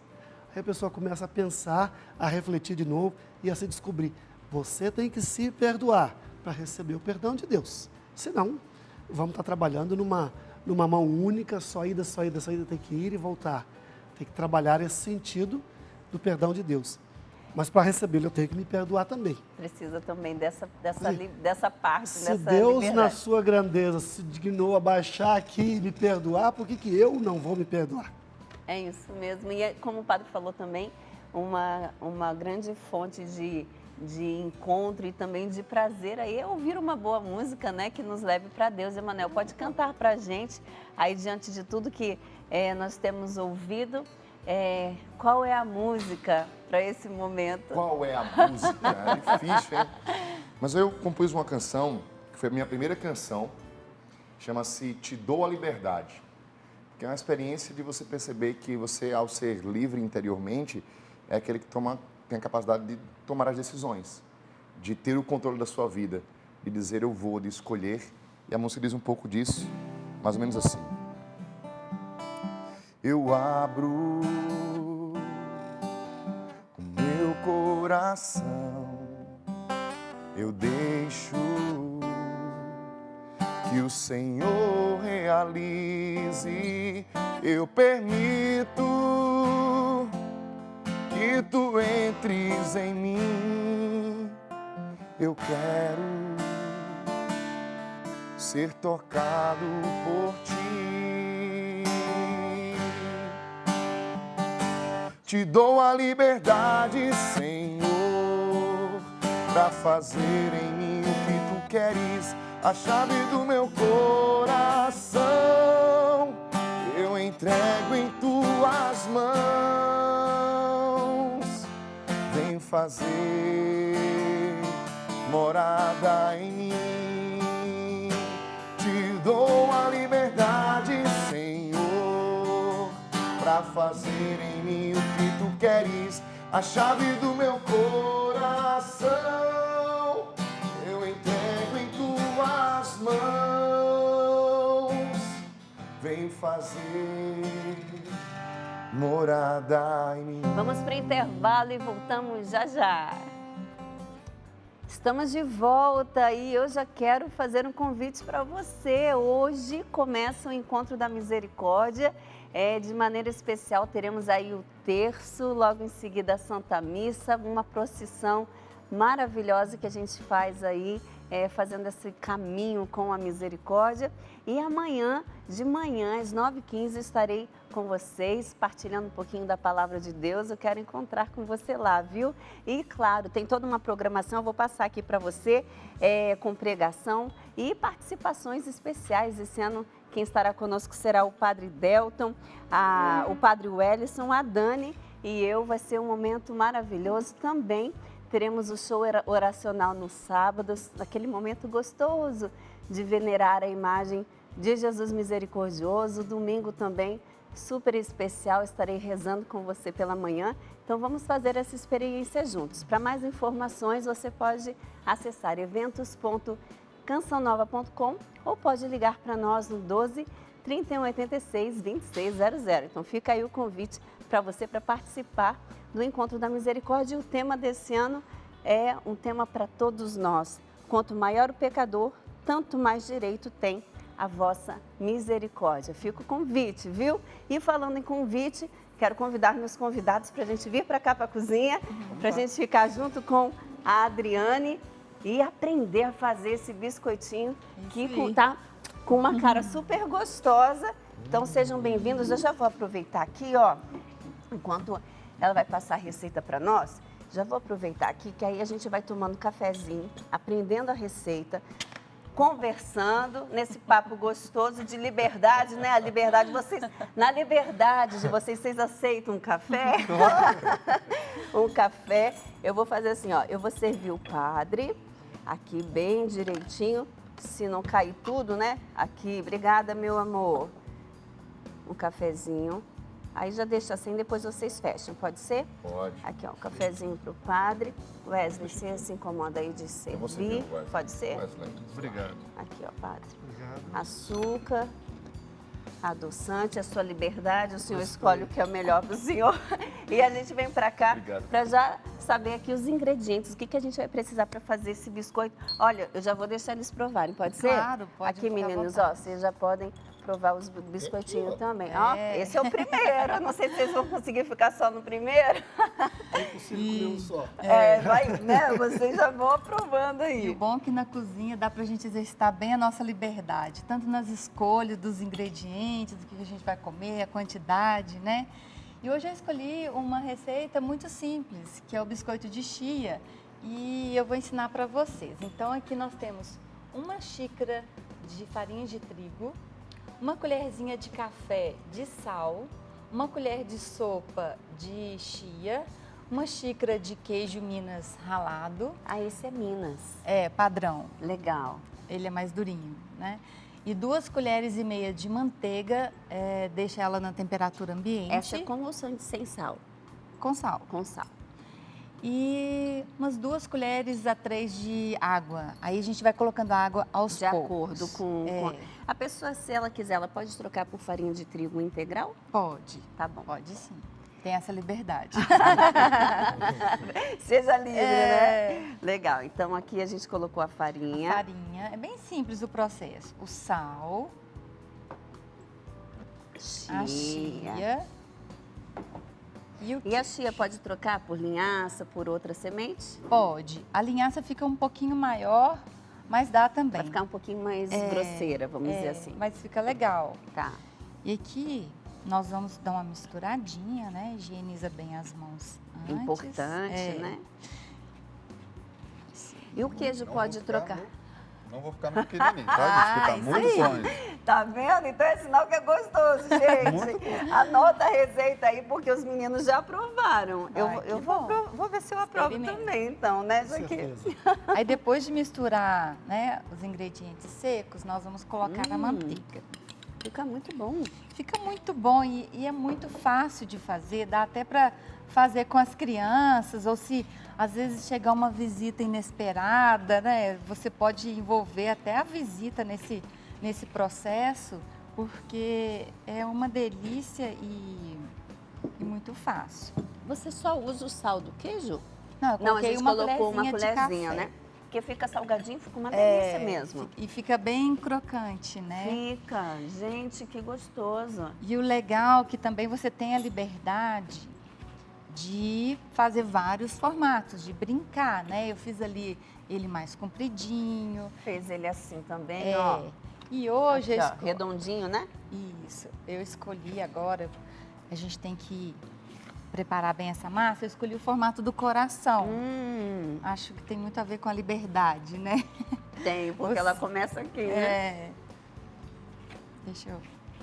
Aí a pessoa começa a pensar, a refletir de novo e a se descobrir. Você tem que se perdoar para receber o perdão de Deus. Senão, vamos estar trabalhando numa mão única, só ida, tem que ir e voltar. Tem que trabalhar esse sentido do perdão de Deus. Mas para recebê-lo eu tenho que me perdoar também.
Precisa também dessa parte,
Se
dessa
Deus,
liberdade.
na sua grandeza, se dignou a baixar aqui e me perdoar, por que eu não vou me perdoar?
É isso mesmo. E como o padre falou também, uma grande fonte de encontro e também de prazer aí é ouvir uma boa música, né, que nos leve para Deus. Emanuel, pode cantar para a gente, aí diante de tudo que nós temos ouvido, qual é a música para esse momento?
Qual é a música? É difícil, hein? Mas eu compus uma canção, que foi a minha primeira canção, chama-se Te Dou a Liberdade. Que é uma experiência de você perceber que você, ao ser livre interiormente, é aquele que tem a capacidade de tomar as decisões, de ter o controle da sua vida, de dizer eu vou, de escolher. E a música diz um pouco disso, mais ou menos assim. Eu abro o meu coração, eu deixo que o Senhor realize, eu permito que tu entres em mim. Eu quero ser tocado por ti. Te dou a liberdade, Senhor, para fazer em mim o que tu queres. A chave do meu coração eu entrego em tuas mãos. Vem fazer morada em mim. Te dou a liberdade, Senhor, para fazer em mim o que tu queres. A chave do meu coração eu entrego em tuas mãos. Vem fazer morada em mim.
Vamos para o intervalo e voltamos já já. Estamos de volta e eu já quero fazer um convite para você. Hoje começa o Encontro da Misericórdia. De maneira especial, teremos aí o terço, logo em seguida a Santa Missa, uma procissão maravilhosa que a gente faz aí, fazendo esse caminho com a misericórdia. E amanhã, de manhã, às 9h15, estarei com vocês, partilhando um pouquinho da Palavra de Deus. Eu quero encontrar com você lá, viu? E, claro, tem toda uma programação, eu vou passar aqui para você, com pregação e participações especiais. Esse ano, quem estará conosco será o Padre Delton, o Padre Wellison, a Dani e eu. Vai ser um momento maravilhoso também. Teremos o show oracional no sábado, aquele momento gostoso de venerar a imagem de Jesus misericordioso. Domingo também, super especial, estarei rezando com você pela manhã. Então vamos fazer essa experiência juntos. Para mais informações, você pode acessar eventos.cançãonova.com ou pode ligar para nós no 12 3186 2600. Então fica aí o convite para você para participar do Encontro da Misericórdia. E o tema desse ano é um tema para todos nós. Quanto maior o pecador, tanto mais direito tem a vossa misericórdia. Fica o convite, viu? E falando em convite, quero convidar meus convidados para a gente vir para cá para a cozinha, para a gente ficar junto com a Adriane e aprender a fazer esse biscoitinho que tá com uma cara super gostosa. Então sejam bem-vindos. Eu já vou aproveitar aqui, ó, enquanto ela vai passar a receita para nós, já vou aproveitar aqui que aí a gente vai tomando cafezinho, aprendendo a receita, conversando nesse papo gostoso de liberdade, né? A liberdade, na liberdade de vocês aceitam um café? Um café. Eu vou fazer assim, ó, eu vou servir o padre aqui bem direitinho, se não cair tudo, né? Aqui, obrigada, meu amor. Um cafezinho. Aí já deixa assim, depois vocês fecham, pode ser?
Pode.
Aqui, ó, um cafezinho pro padre. Wesley, você se incomoda aí de
Eu vou
servir?
servir, Wesley.
Pode ser?
Wesley.
Obrigado.
Aqui, ó, padre.
Obrigado.
Açúcar, adoçante, a sua liberdade, o senhor escolhe o que é o melhor para o senhor. E a gente vem para cá para já saber aqui os ingredientes, o que a gente vai precisar para fazer esse biscoito. Olha, eu já vou deixar eles provarem, pode ser?
Claro, pode.
Aqui,
ficar à
meninos,
vontade.
ó, vocês já podem provar os biscoitinhos também. Ó, esse é o primeiro, eu não sei se vocês vão conseguir ficar só no primeiro.
É impossível comer um só.
Vai, né? Vocês já vão aprovando
E
aí.
o bom é que na cozinha dá pra gente exercitar bem a nossa liberdade, tanto nas escolhas dos ingredientes, do que a gente vai comer, a quantidade, né? E hoje eu escolhi uma receita muito simples, que é o biscoito de chia, e eu vou ensinar para vocês. Então aqui nós temos uma xícara de farinha de trigo, uma colherzinha de café de sal, uma colher de sopa de chia, uma xícara de queijo Minas ralado.
Ah, esse é Minas.
É, padrão.
Legal.
Ele é mais durinho, né? E 2 colheres e meia de manteiga, deixa ela na temperatura ambiente.
Essa é com ou sem sal?
Com sal.
Com sal.
E umas 2 colheres a 3 de água. Aí a gente vai colocando a água aos
De
poucos.
acordo com... A pessoa, se ela quiser, ela pode trocar por farinha de trigo integral?
Pode.
Tá bom.
Pode sim. Tem essa liberdade.
Seja livre, né? Legal. Então, aqui a gente colocou a farinha.
Farinha. É bem simples o processo. O sal, a chia
E a chia pode trocar por linhaça, por outra semente?
Pode. A linhaça fica um pouquinho maior, mas dá também.
Vai ficar um pouquinho mais grosseira, vamos dizer assim.
Mas fica legal.
Tá.
E aqui nós vamos dar uma misturadinha, né? Higieniza bem as mãos antes.
Importante, né? E o queijo pode trocar?
Não vou ficar no pequenininho, tá? Desculpa, muito bom.
Tá vendo? Então é sinal que é gostoso, gente. Anota a receita aí, porque os meninos já aprovaram. Eu vou ver se eu aprovo
Experimenta.
também, então, né,
Com
Jaque?
certeza.
Aí depois de misturar, né, os ingredientes secos, nós vamos colocar na manteiga.
Fica muito bom.
Fica muito bom e é muito fácil de fazer, dá até para fazer com as crianças, ou se às vezes chegar uma visita inesperada, né? Você pode envolver até a visita nesse processo, porque é uma delícia e muito fácil.
Você só usa o sal do queijo?
Não, eu
Não, a
coloquei
gente
uma
colocou uma
colherzinha de
colherzinha,
café.
né? Porque fica salgadinho, fica uma delícia mesmo.
E fica bem crocante, né?
Fica. Gente, que gostoso.
E o legal é que também você tem a liberdade de fazer vários formatos, de brincar, né? Eu fiz ali ele mais compridinho.
Fez ele assim também, ó.
E hoje...
Aqui,
eu
ó,
esco-
redondinho, né?
Isso, eu escolhi agora, a gente tem que preparar bem essa massa, eu escolhi o formato do coração. Acho que tem muito a ver com a liberdade, né?
Tem, porque ela começa aqui, né?
É. Deixa eu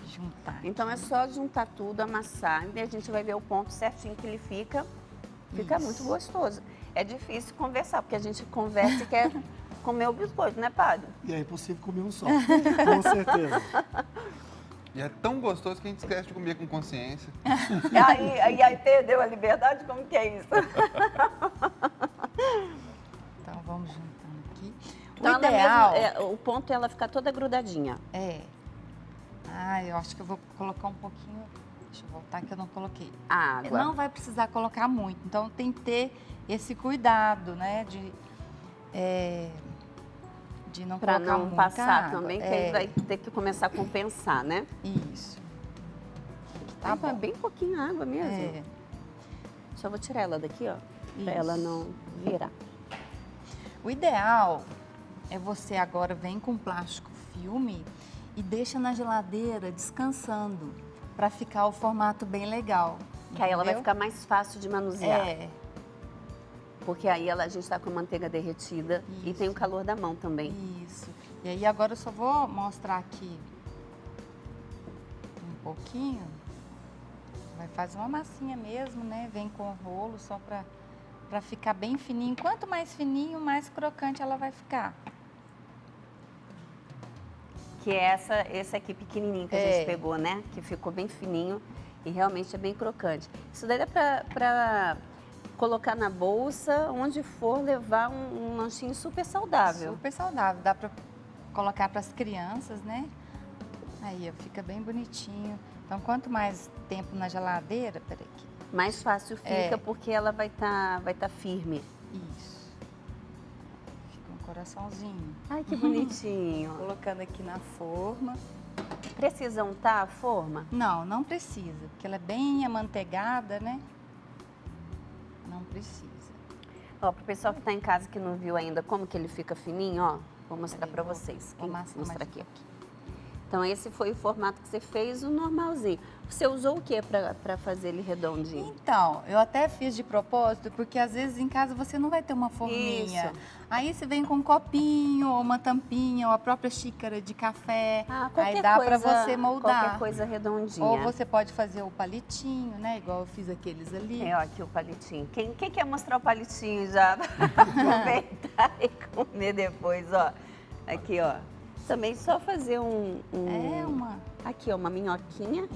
juntar.
Então é só juntar tudo, amassar, e a gente vai ver o ponto certinho que ele fica. Fica
Isso.
muito gostoso. É difícil conversar, porque a gente conversa e quer comer o biscoito, né, padre?
E é impossível comer um só, com certeza.
E é tão gostoso que a gente esquece de comer com consciência.
E aí perdeu a liberdade? Como que é isso?
Então, vamos juntando aqui.
Então,
O
ela
ideal...
mesmo, o ponto é ela ficar toda grudadinha.
É. Ah, eu acho que eu vou colocar um pouquinho... Deixa eu voltar que eu não coloquei.
A água.
Não vai precisar colocar muito, então tem que ter esse cuidado, né? De não
Para
colocar
não
muita
passar
água.
também, que aí vai ter que começar a compensar, né?
Isso. Tá
Tá
bom.
bem pouquinho água mesmo.
É,
Só vou tirar ela daqui, ó.
Isso.
Pra ela não virar.
o ideal é você agora vem com plástico filme e deixa na geladeira descansando para ficar o formato bem legal.
Que aí ela vai
entendeu?
ficar mais fácil de manusear.
É,
Porque aí a gente tá com a manteiga derretida e
Isso.
tem o calor da mão também.
isso. E aí agora eu só vou mostrar aqui um pouquinho. Vai fazer uma massinha mesmo, né? Vem com o rolo só para ficar bem fininho. Quanto mais fininho, mais crocante ela vai ficar.
Que é esse aqui pequenininho que a
É.
gente pegou, né? Que ficou bem fininho e realmente é bem crocante. Isso daí dá pra colocar na bolsa, onde for levar um lanchinho super saudável.
Super saudável. Dá para colocar para as crianças, né? Aí, ó, fica bem bonitinho. Então, quanto mais tempo na geladeira, peraí aqui.
Mais fácil fica
É.
porque ela vai tá firme.
Isso. Fica um coraçãozinho.
Ai, que bonitinho.
Colocando aqui na forma.
Precisa untar a forma?
Não, não precisa, porque ela é bem amanteigada, né? Não precisa.
Ó, pro pessoal que tá em casa que não viu ainda como que ele fica fininho, ó, vou mostrar pra vocês.
Vou
Quem
amassar
mostrar
mais um
aqui.
pouquinho.
Então esse foi o formato que você fez, o normalzinho. Você usou o que pra fazer ele redondinho?
Então, eu até fiz de propósito, porque às vezes em casa você não vai ter uma forminha.
Isso.
Aí você vem com um copinho, ou uma tampinha, ou a própria xícara de café.
Qualquer
Aí dá para
coisa-
você moldar.
Qualquer coisa redondinha.
Ou você pode fazer o palitinho, né? Igual eu fiz aqueles ali.
É, ó, aqui o palitinho. Quem quer mostrar o palitinho já? Aproveitar e comer depois, ó. Aqui, ó. Também só fazer
É uma...
Aqui, ó, uma minhoquinha.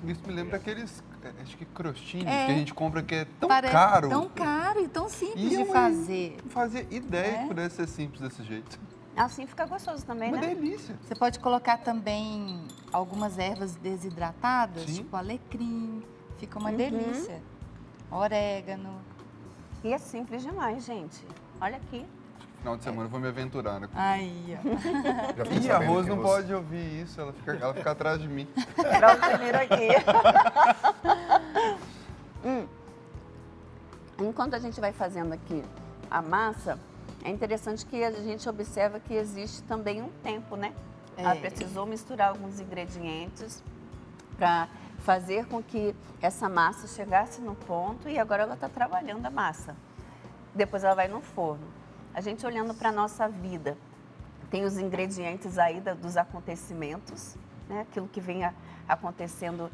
Isso me lembra aqueles, acho que crostinhos
É.
que a gente compra que é tão
Parece
caro.
tão caro e tão simples
E
de
eu
fazer.
não fazia ideia
É.
que pudesse ser simples desse jeito.
Assim fica gostoso também,
Uma
né?
delícia.
Você pode colocar também algumas ervas desidratadas,
Sim.
tipo alecrim. Fica
Uhum.
uma delícia. Orégano.
E é simples demais, gente. Olha aqui.
Final de semana eu vou me aventurar, né?
Aí, ó.
Já fiquei
E a
sabendo
Rose
que
não
você-
pode ouvir isso, ela fica atrás de mim.
Pra você vir aqui. Enquanto a gente vai fazendo aqui a massa, é interessante que a gente observa que existe também um tempo, né? Ela precisou misturar alguns ingredientes para fazer com que essa massa chegasse no ponto e agora ela está trabalhando a massa. Depois ela vai no forno. A gente olhando para a nossa vida, tem os ingredientes aí dos acontecimentos, né? Aquilo que vem acontecendo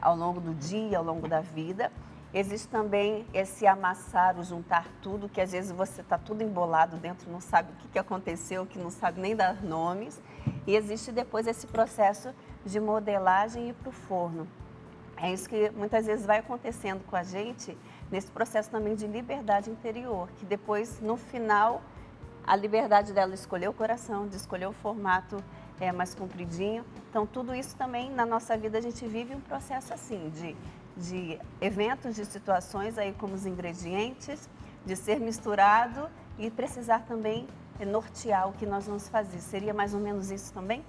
ao longo do dia, ao longo da vida. Existe também esse amassar, o juntar tudo, que às vezes você está tudo embolado dentro, não sabe o que aconteceu, que não sabe nem dar nomes. E existe depois esse processo de modelagem e ir para o forno. É isso que muitas vezes vai acontecendo com a gente nesse processo também de liberdade interior, que depois, no final, a liberdade dela escolher o coração, de escolher o formato mais compridinho. Então, tudo isso também na nossa vida a gente vive um processo assim, de eventos, de situações aí como os ingredientes, de ser misturado e precisar também nortear o que nós vamos fazer. Seria mais ou menos isso também?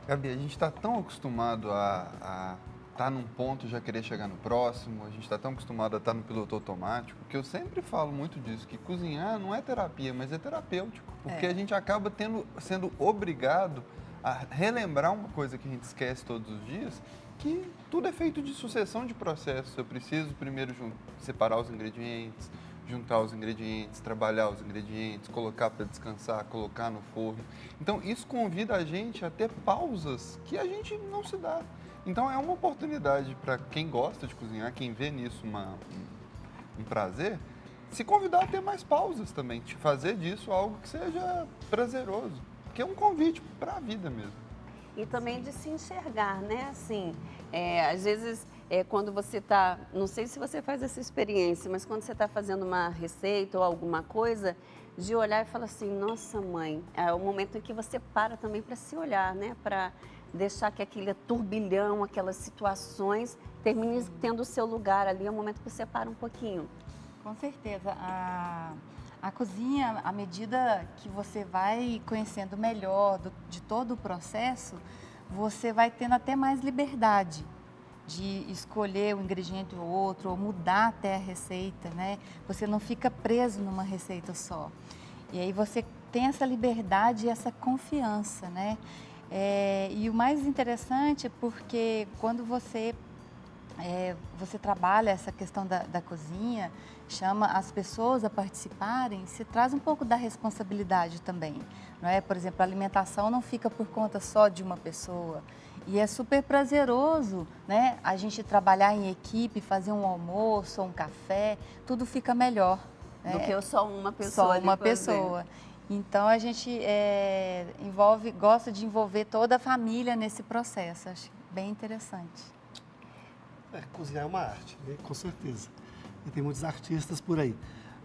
Gabi, a gente está tão acostumado a estar num ponto e já querer chegar no próximo, a gente está tão acostumado a estar no piloto automático, que eu sempre falo muito disso, que cozinhar não é terapia, mas é terapêutico, porque a gente acaba sendo obrigado a relembrar uma coisa que a gente esquece todos os dias, que tudo é feito de sucessão de processos. Eu preciso primeiro separar os ingredientes, juntar os ingredientes, trabalhar os ingredientes, colocar para descansar, colocar no forno. Então, isso convida a gente a ter pausas que a gente não se dá. Então, é uma oportunidade para quem gosta de cozinhar, quem vê nisso um prazer, se convidar a ter mais pausas também, de fazer disso algo que seja prazeroso, que é um convite para a vida mesmo.
E também de se enxergar, né? Assim, às vezes, quando você está, não sei se você faz essa experiência, mas quando você está fazendo uma receita ou alguma coisa, de olhar e falar assim, nossa mãe, é o momento em que você para também para se olhar, né? Para deixar que aquele turbilhão, aquelas situações termine tendo o seu lugar ali, é o momento que você para um pouquinho.
Com certeza. A cozinha, à medida que você vai conhecendo melhor de todo o processo, você vai tendo até mais liberdade de escolher um ingrediente ou outro, ou mudar até a receita, né? Você não fica preso numa receita só. E aí você tem essa liberdade e essa confiança, né? E o mais interessante é porque quando você trabalha essa questão da cozinha, chama as pessoas a participarem, se traz um pouco da responsabilidade também, não é? Por exemplo, a alimentação não fica por conta só de uma pessoa. E é super prazeroso, né? A gente trabalhar em equipe, fazer um almoço, um café, tudo fica melhor. Né?
Do que só uma pessoa.
Só uma pessoa. Então a gente gosta de envolver toda a família nesse processo. Acho bem interessante.
Cozinhar é uma arte, né? Com certeza. E tem muitos artistas por aí.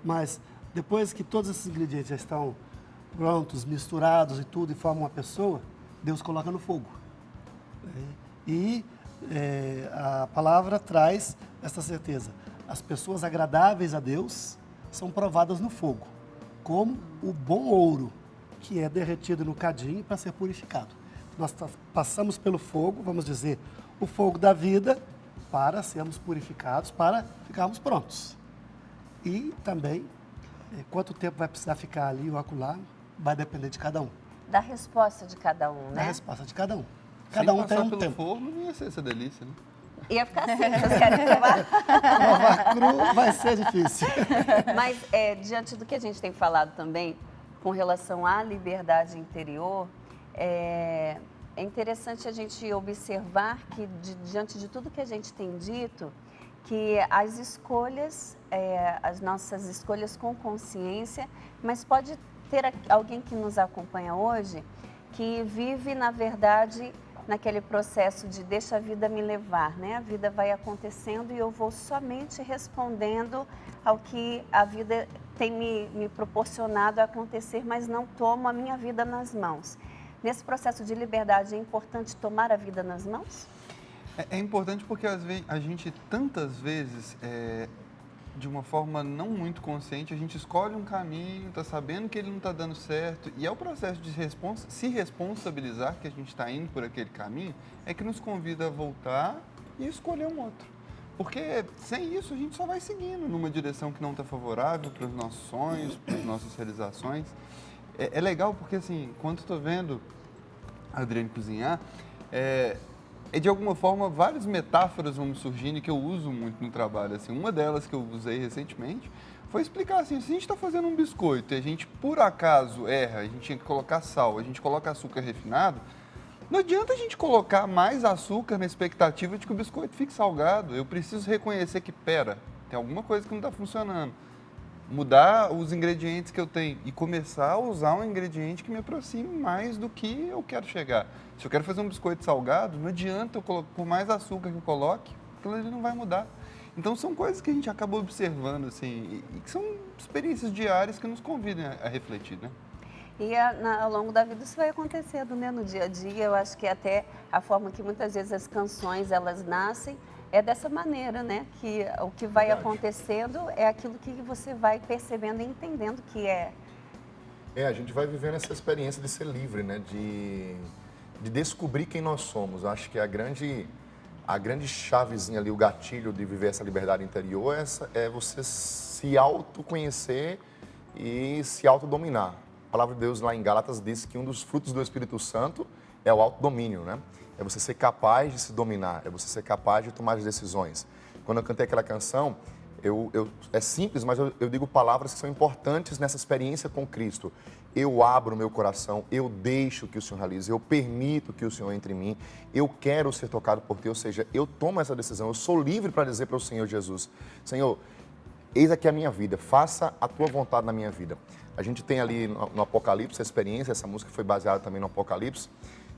Mas depois que todos esses ingredientes já estão prontos, misturados e tudo, e formam uma pessoa, Deus coloca no fogo. E a palavra traz essa certeza. As pessoas agradáveis a Deus são provadas no fogo, como o bom ouro, que é derretido no cadinho para ser purificado. Nós passamos pelo fogo, vamos dizer, o fogo da vida, para sermos purificados, para ficarmos prontos. E também, quanto tempo vai precisar ficar ali ou acolá, vai depender de cada um.
Da resposta de cada um, né?
Da resposta de cada um. Cada um tem um
pelo
tempo.
forno, não ia ser essa delícia, né?
Ia ficar assim, vocês querem provar?
Provar cru vai ser difícil.
Mas, diante do que a gente tem falado também, com relação à liberdade interior, é interessante a gente observar que, diante de tudo que a gente tem dito, que as escolhas, as nossas escolhas com consciência, mas pode ter alguém que nos acompanha hoje que vive, na verdade, naquele processo de deixa a vida me levar, né? A vida vai acontecendo e eu vou somente respondendo ao que a vida tem me proporcionado a acontecer, mas não tomo a minha vida nas mãos. Nesse processo de liberdade, é importante tomar a vida nas mãos?
É importante porque às vezes, a gente, tantas vezes, de uma forma não muito consciente, a gente escolhe um caminho, está sabendo que ele não está dando certo, e é o processo de se responsabilizar que a gente está indo por aquele caminho, é que nos convida a voltar e escolher um outro. Porque sem isso a gente só vai seguindo numa direção que não está favorável para os nossos sonhos, para as nossas realizações. É legal porque, assim, quando estou vendo a Adriane cozinhar, de alguma forma, várias metáforas vão me surgindo que eu uso muito no trabalho. Assim, uma delas que eu usei recentemente foi explicar assim, se a gente está fazendo um biscoito e a gente, por acaso, erra, a gente tinha que colocar sal, a gente coloca açúcar refinado, não adianta a gente colocar mais açúcar na expectativa de que o biscoito fique salgado. Eu preciso reconhecer que, tem alguma coisa que não está funcionando. Mudar os ingredientes que eu tenho e começar a usar um ingrediente que me aproxime mais do que eu quero chegar. Se eu quero fazer um biscoito salgado, não adianta, por mais açúcar que eu coloque, aquilo ali não vai mudar. Então, são coisas que a gente acaba observando, assim, e que são experiências diárias que nos convidam a refletir, né?
E ao longo da vida isso vai acontecendo, né? No dia a dia, eu acho que até a forma que muitas vezes as canções, elas nascem, é dessa maneira, né? Que o que vai acontecendo é aquilo que você vai percebendo e entendendo que é.
A gente vai vivendo essa experiência de ser livre, né? De descobrir quem nós somos. Acho que a grande chavezinha ali, o gatilho de viver essa liberdade interior é você se autoconhecer e se autodominar. A palavra de Deus lá em Gálatas diz que um dos frutos do Espírito Santo é o autodomínio, né? É você ser capaz de se dominar, é você ser capaz de tomar as decisões. Quando eu cantei aquela canção, é simples, mas eu digo palavras que são importantes nessa experiência com Cristo. Eu abro o meu coração, eu deixo que o Senhor realize, eu permito que o Senhor entre em mim, eu quero ser tocado por Ti, ou seja, eu tomo essa decisão, eu sou livre para dizer para o Senhor Jesus, Senhor, eis aqui a minha vida, faça a tua vontade na minha vida. A gente tem ali no Apocalipse a experiência, essa música foi baseada também no Apocalipse,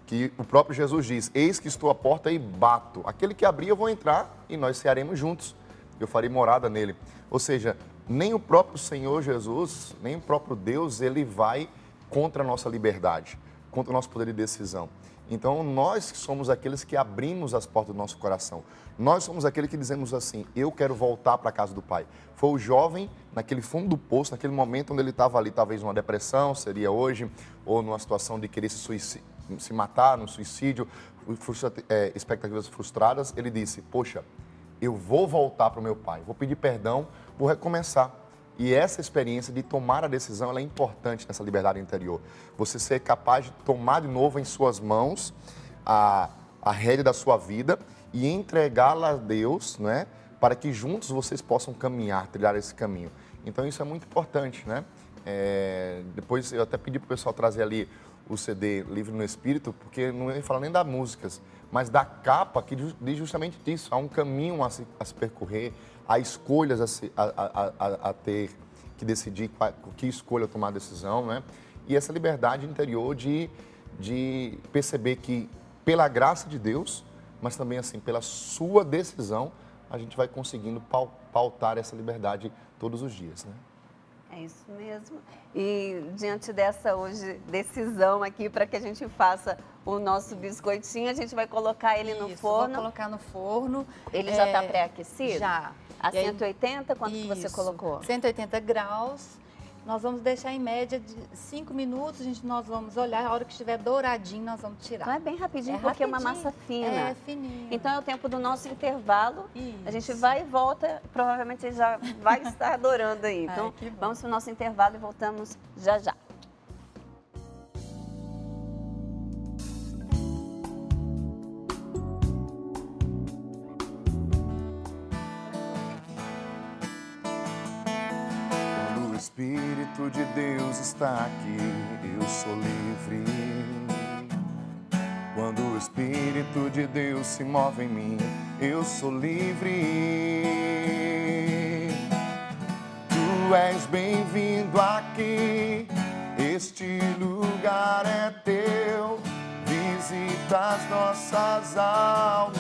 que o próprio Jesus diz, eis que estou à porta e bato. Aquele que abrir eu vou entrar e nós cearemos juntos. Eu farei morada nele. Ou seja, nem o próprio Senhor Jesus, nem o próprio Deus, ele vai contra a nossa liberdade, contra o nosso poder de decisão. Então, nós que somos aqueles que abrimos as portas do nosso coração. Nós somos aqueles que dizemos assim, eu quero voltar para a casa do Pai. Foi o jovem, naquele fundo do poço, naquele momento onde ele estava ali, talvez numa depressão, seria hoje, ou numa situação de querer se matar, num suicídio, expectativas frustradas, ele disse, poxa, eu vou voltar para o meu Pai, vou pedir perdão, vou recomeçar. E essa experiência de tomar a decisão, ela é importante nessa liberdade interior. Você ser capaz de tomar de novo em suas mãos a rédea da sua vida e entregá-la a Deus, né? Para que juntos vocês possam caminhar, trilhar esse caminho. Então isso é muito importante, né? Depois eu até pedi para o pessoal trazer ali o CD Livre no Espírito, porque não ia falar nem das músicas, mas da capa que diz justamente disso. Há um caminho a se percorrer, há escolhas a ter que decidir que escolha tomar a decisão, né? E essa liberdade interior de perceber que, pela graça de Deus, mas também assim, pela sua decisão, a gente vai conseguindo pautar essa liberdade todos os dias, né?
É isso mesmo. E diante dessa hoje decisão aqui para que a gente faça o nosso biscoitinho, a gente vai colocar ele no forno.
Vou colocar no forno.
Ele já está pré-aquecido?
Já.
A
E aí-
180, quanto que você
Isso.
colocou?
180 graus. Nós vamos deixar em média de 5 minutos. Nós vamos olhar, a hora que estiver douradinho, nós vamos tirar.
Então é bem rapidinho,
É
porque é uma
rapidinho.
massa fina.
É fininho.
Então é o tempo do nosso intervalo. A gente
Isso.
vai e volta, provavelmente ele já vai estar adorando aí. Então
Ai, que bom.
vamos para o nosso intervalo e voltamos já já.
Quando o Espírito de Deus está aqui, eu sou livre. Quando o Espírito de Deus se move em mim, eu sou livre. Tu és bem-vindo aqui, este lugar é teu. Visita as nossas almas.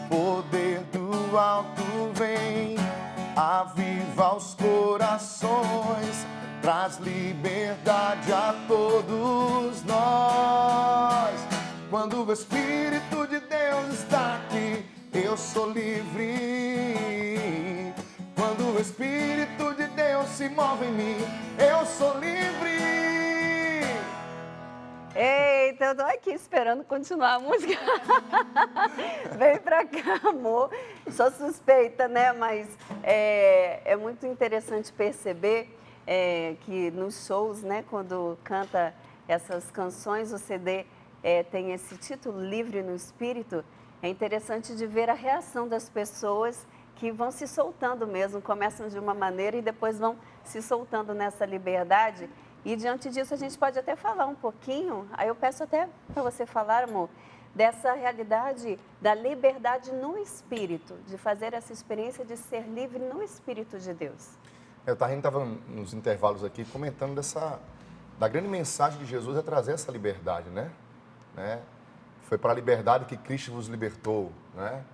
Poder do alto vem, aviva os corações, traz liberdade a todos nós. Quando o Espírito de Deus está aqui, eu sou livre. Quando o Espírito de Deus se move em mim, eu sou livre.
Eita, eu tô aqui esperando continuar a música. Vem pra cá, amor. Sou suspeita, né? Mas é muito interessante perceber que nos shows, né? Quando canta essas canções, o CD tem esse título, Livre no Espírito. É interessante de ver a reação das pessoas que vão se soltando mesmo. Começam de uma maneira e depois vão se soltando nessa liberdade. E diante disso a gente pode até falar um pouquinho, aí eu peço até para você falar, amor, dessa realidade da liberdade no Espírito, de fazer essa experiência de ser livre no Espírito de Deus.
A gente estava nos intervalos aqui comentando da grande mensagem de Jesus é trazer essa liberdade, né? Foi para a liberdade que Cristo vos libertou, né?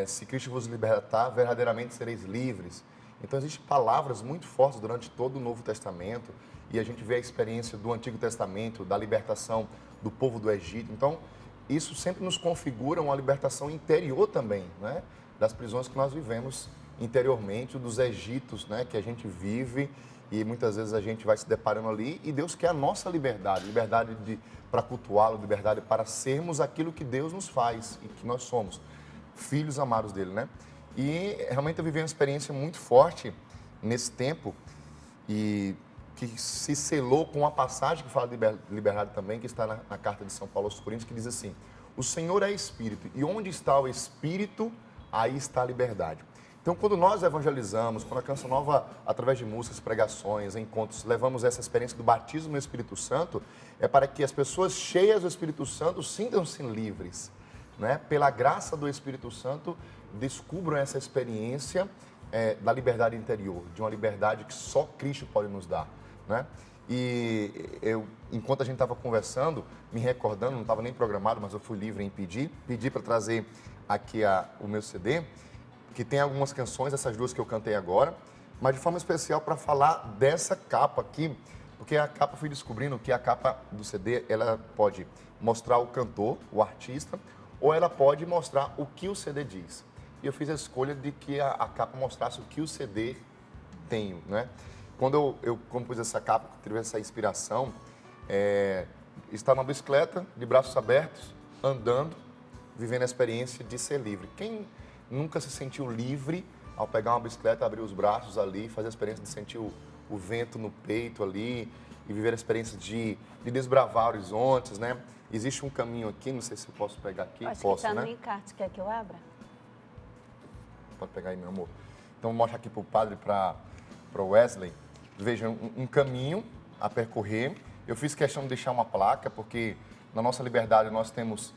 Se Cristo vos libertar, verdadeiramente sereis livres. Então, existem palavras muito fortes durante todo o Novo Testamento e a gente vê a experiência do Antigo Testamento, da libertação do povo do Egito. Então, isso sempre nos configura uma libertação interior também, né? Das prisões que nós vivemos interiormente, dos Egitos, né? Que a gente vive e muitas vezes a gente vai se deparando ali e Deus quer a nossa liberdade, para cultuá-lo, liberdade para sermos aquilo que Deus nos faz e que nós somos, filhos amados dele, né? E realmente eu vivi uma experiência muito forte nesse tempo e que se selou com uma passagem que fala de liberdade também, que está na carta de São Paulo aos Coríntios, que diz assim: o Senhor é Espírito, e onde está o Espírito, aí está a liberdade. Então, quando nós evangelizamos, quando a Canção Nova, através de músicas, pregações, encontros, levamos essa experiência do batismo no Espírito Santo, é para que as pessoas cheias do Espírito Santo sintam-se livres, né? Pela graça do Espírito Santo, descubram essa experiência da liberdade interior, de uma liberdade que só Cristo pode nos dar, né? E eu, enquanto a gente estava conversando, me recordando, não estava nem programado, mas eu fui livre em pedi para trazer aqui o meu CD, que tem algumas canções, essas duas que eu cantei agora, mas de forma especial para falar dessa capa aqui, porque a capa, fui descobrindo que a capa do CD, ela pode mostrar o cantor, o artista, ou ela pode mostrar o que o CD diz. E eu fiz a escolha de que a capa mostrasse o que o CD tem, né? Quando eu compus essa capa, tive essa inspiração, estar na bicicleta, de braços abertos, andando, vivendo a experiência de ser livre. Quem nunca se sentiu livre ao pegar uma bicicleta, abrir os braços ali, fazer a experiência de sentir o vento no peito ali e viver a experiência de desbravar horizontes, né? Existe um caminho aqui, não sei se eu posso pegar aqui.
Acho
Posso,
que está
né?
no encarte. Quer que eu abra?
Pode pegar aí, meu amor. Então, vou mostrar aqui para o padre, para o Wesley. Veja, um caminho a percorrer. Eu fiz questão de deixar uma placa, porque na nossa liberdade nós temos...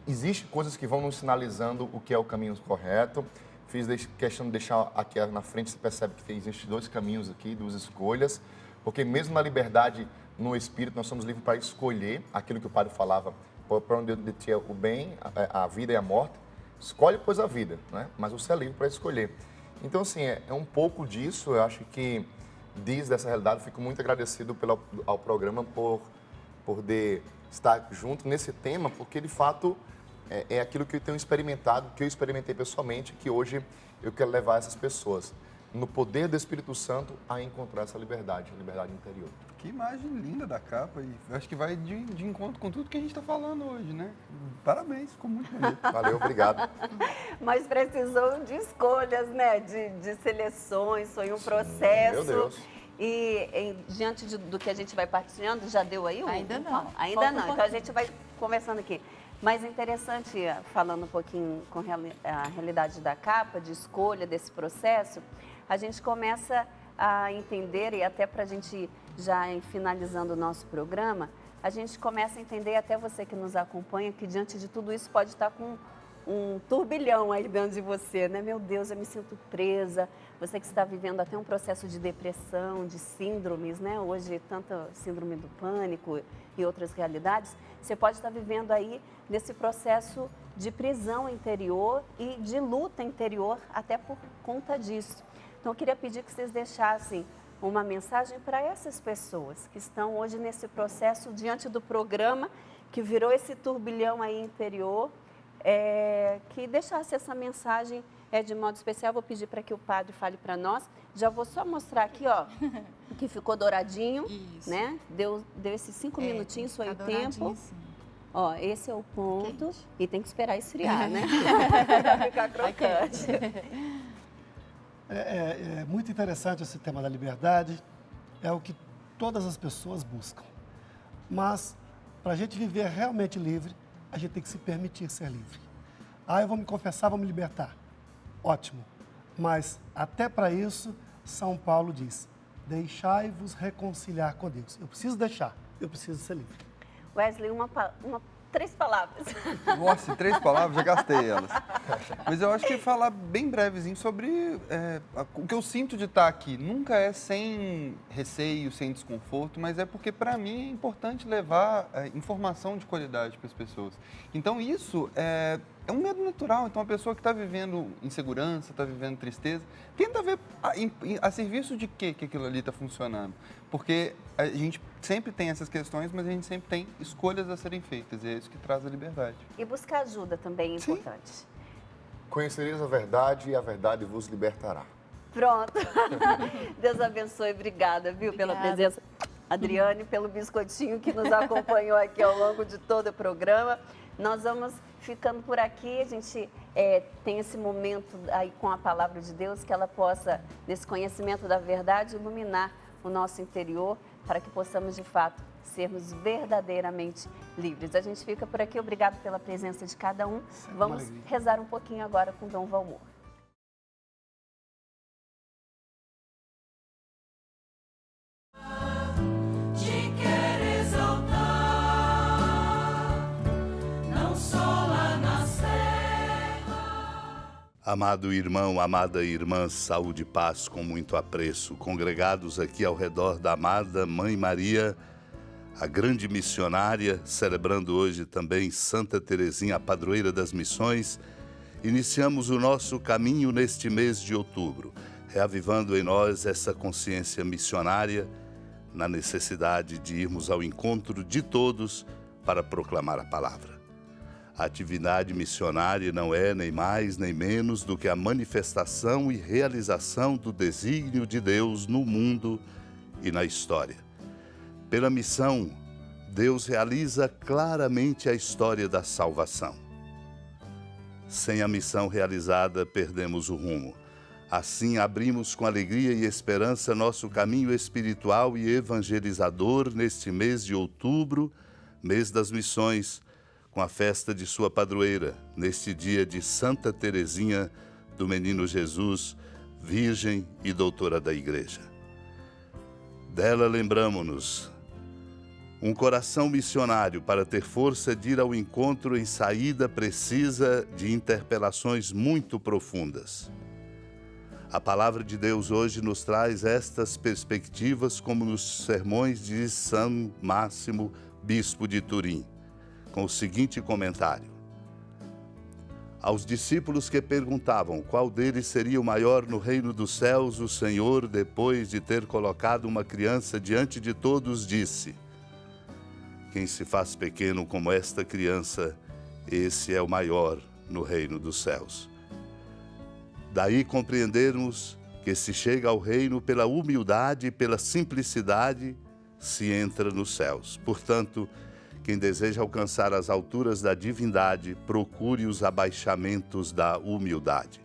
Existem coisas que vão nos sinalizando o que é o caminho correto. Fiz questão de deixar aqui na frente, você percebe que existem dois caminhos aqui, duas escolhas. Porque mesmo na liberdade, no Espírito, nós somos livres para escolher aquilo que o Padre falava, para onde de ti é o bem, a vida e a morte. Escolhe, pois, a vida, né? Mas você é livre para escolher. Então, assim, é um pouco disso. Eu acho que diz dessa realidade. Fico muito agradecido ao programa por poder estar junto nesse tema, porque, de fato, é aquilo que eu tenho experimentado, que eu experimentei pessoalmente, que hoje eu quero levar essas pessoas, no poder do Espírito Santo, a encontrar essa liberdade, a liberdade interior.
Que imagem linda da capa, e eu acho que vai de encontro com tudo que a gente está falando hoje, né? Parabéns, ficou muito bonito.
Valeu, obrigado.
Mas precisou de escolhas, né? De seleções, foi um processo.
Meu Deus.
E do que a gente vai partilhando, já deu aí?
Ainda não.
Ainda
Falta
não,
um
então a gente vai conversando aqui. Mas é interessante, falando um pouquinho com a realidade da capa, de escolha desse processo, a gente começa a entender, e até para a gente já ir finalizando o nosso programa, a gente começa a entender, até você que nos acompanha, que diante de tudo isso pode estar com um turbilhão aí dentro de você, né? Meu Deus, eu me sinto presa. Você que está vivendo até um processo de depressão, de síndromes, né? Hoje, tanto síndrome do pânico e outras realidades, você pode estar vivendo aí nesse processo de prisão interior e de luta interior até por conta disso. Então, eu queria pedir que vocês deixassem uma mensagem para essas pessoas que estão hoje nesse processo diante do programa que virou esse turbilhão aí interior, que deixasse essa mensagem de modo especial. Vou pedir para que o padre fale para nós. Já vou só mostrar aqui, ó, que ficou douradinho,
Isso.
né? Deu esses 5 minutinhos, foi o tempo.
Sim.
Ó, esse é o ponto.
Quente.
E tem que esperar esfriar, né? Pra ficar crocante.
É muito interessante esse tema da liberdade, é o que todas as pessoas buscam. Mas, para a gente viver realmente livre, a gente tem que se permitir ser livre. Eu vou me confessar, vou me libertar. Ótimo. Mas, até para isso, São Paulo diz, deixai-vos reconciliar com Deus. Eu preciso deixar, eu preciso ser livre.
Wesley, 3 palavras.
Nossa, 3 palavras, já gastei elas. Mas eu acho que falar bem brevezinho sobre o que eu sinto de estar aqui. Nunca é sem receio, sem desconforto, mas é porque, para mim, é importante levar informação de qualidade para as pessoas. Então, isso é um medo natural. Então, a pessoa que está vivendo insegurança, está vivendo tristeza, tenta ver a serviço de que aquilo ali está funcionando. Porque a gente sempre tem essas questões, mas a gente sempre tem escolhas a serem feitas. E é isso que traz a liberdade.
E buscar ajuda também é importante.
Conhecereis a verdade e a verdade vos libertará.
Pronto. Deus abençoe. Obrigada, viu, pela presença. Adriane, pelo biscoitinho que nos acompanhou aqui ao longo de todo o programa. Nós vamos ficando por aqui. A gente tem esse momento aí com a palavra de Deus, que ela possa, nesse conhecimento da verdade, iluminar o nosso interior, para que possamos, de fato, sermos verdadeiramente livres. A gente fica por aqui. Obrigado pela presença de cada um. Vamos rezar um pouquinho agora com Dom Valmor.
Amado irmão, amada irmã, saúde e paz com muito apreço, congregados aqui ao redor da amada Mãe Maria, a grande missionária, celebrando hoje também Santa Teresinha, a padroeira das missões, iniciamos o nosso caminho neste mês de outubro, reavivando em nós essa consciência missionária, na necessidade de irmos ao encontro de todos para proclamar a palavra. A atividade missionária não é nem mais nem menos do que a manifestação e realização do desígnio de Deus no mundo e na história. Pela missão, Deus realiza claramente a história da salvação. Sem a missão realizada, perdemos o rumo. Assim, abrimos com alegria e esperança nosso caminho espiritual e evangelizador neste mês de outubro, mês das missões, com a festa de sua padroeira, neste dia de Santa Teresinha do Menino Jesus, Virgem e Doutora da Igreja. Dela lembramo-nos, um coração missionário para ter força de ir ao encontro em saída precisa de interpelações muito profundas. A palavra de Deus hoje nos traz estas perspectivas como nos sermões de São Máximo, bispo de Turim, com o seguinte comentário. Aos discípulos que perguntavam qual deles seria o maior no reino dos céus, o Senhor, depois de ter colocado uma criança diante de todos, disse: quem se faz pequeno como esta criança, esse é o maior no reino dos céus. Daí compreendermos que se chega ao reino pela humildade e pela simplicidade, se entra nos céus. Portanto, quem deseja alcançar as alturas da divindade, procure os abaixamentos da humildade.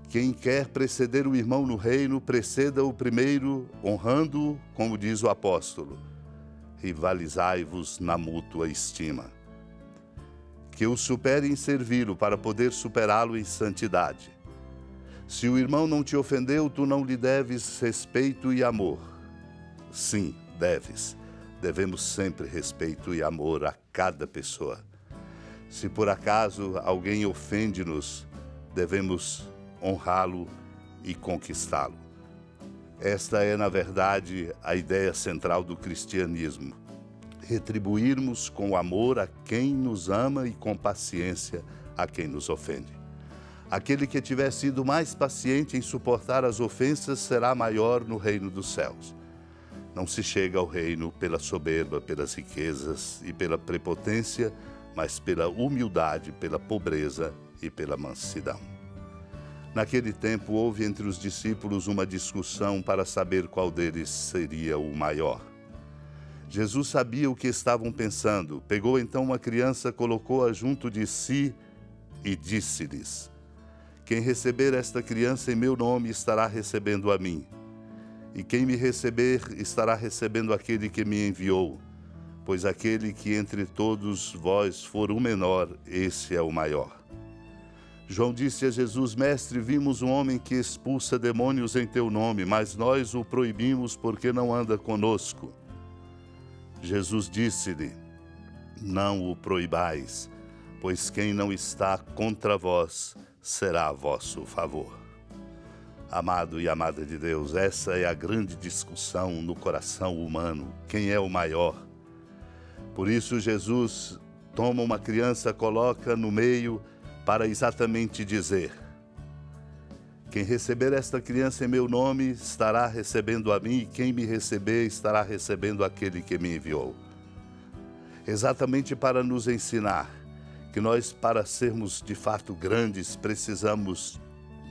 Quem quer preceder o irmão no reino, preceda-o primeiro, honrando-o, como diz o apóstolo. Rivalizai-vos na mútua estima. Que o supere em servi-lo para poder superá-lo em santidade. Se o irmão não te ofendeu, tu não lhe deves respeito e amor. Sim, deves. Devemos sempre respeito e amor a cada pessoa. Se por acaso alguém ofende-nos, devemos honrá-lo e conquistá-lo. Esta é, na verdade, a ideia central do cristianismo. Retribuirmos com amor a quem nos ama e com paciência a quem nos ofende. Aquele que tiver sido mais paciente em suportar as ofensas será maior no reino dos céus. Não se chega ao reino pela soberba, pelas riquezas e pela prepotência, mas pela humildade, pela pobreza e pela mansidão. Naquele tempo houve entre os discípulos uma discussão para saber qual deles seria o maior. Jesus sabia o que estavam pensando. Pegou então uma criança, colocou-a junto de si e disse-lhes: quem receber esta criança em meu nome estará recebendo a mim. E quem me receber estará recebendo aquele que me enviou. Pois aquele que entre todos vós for o menor, esse é o maior. João disse a Jesus: mestre, vimos um homem que expulsa demônios em teu nome, mas nós o proibimos porque não anda conosco. Jesus disse-lhe: não o proibais, pois quem não está contra vós será a vosso favor. Amado e amada de Deus, essa é a grande discussão no coração humano. Quem é o maior? Por isso Jesus toma uma criança, coloca no meio para exatamente dizer: quem receber esta criança em meu nome estará recebendo a mim, e quem me receber estará recebendo aquele que me enviou. Exatamente para nos ensinar que nós, para sermos de fato grandes, precisamos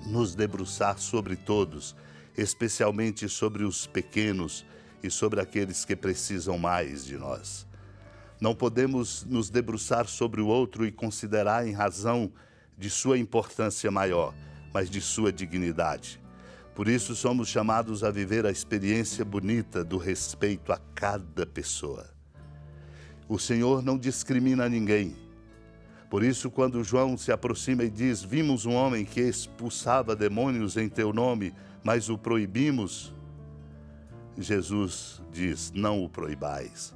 nos debruçar sobre todos, especialmente sobre os pequenos e sobre aqueles que precisam mais de nós. Não podemos nos debruçar sobre o outro e considerar em razão de sua importância maior, mas de sua dignidade. Por isso somos chamados a viver a experiência bonita do respeito a cada pessoa. O Senhor não discrimina ninguém. Por isso, quando João se aproxima e diz: vimos um homem que expulsava demônios em teu nome, mas o proibimos, Jesus diz: não o proibais,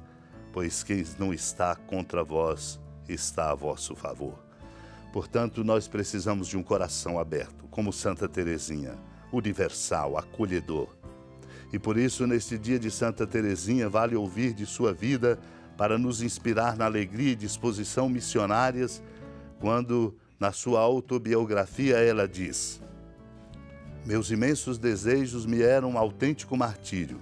pois quem não está contra vós está a vosso favor. Portanto, nós precisamos de um coração aberto, como Santa Teresinha, universal, acolhedor. E por isso, neste dia de Santa Teresinha, vale ouvir de sua vida para nos inspirar na alegria e disposição missionárias, quando, na sua autobiografia, ela diz: meus imensos desejos me eram um autêntico martírio.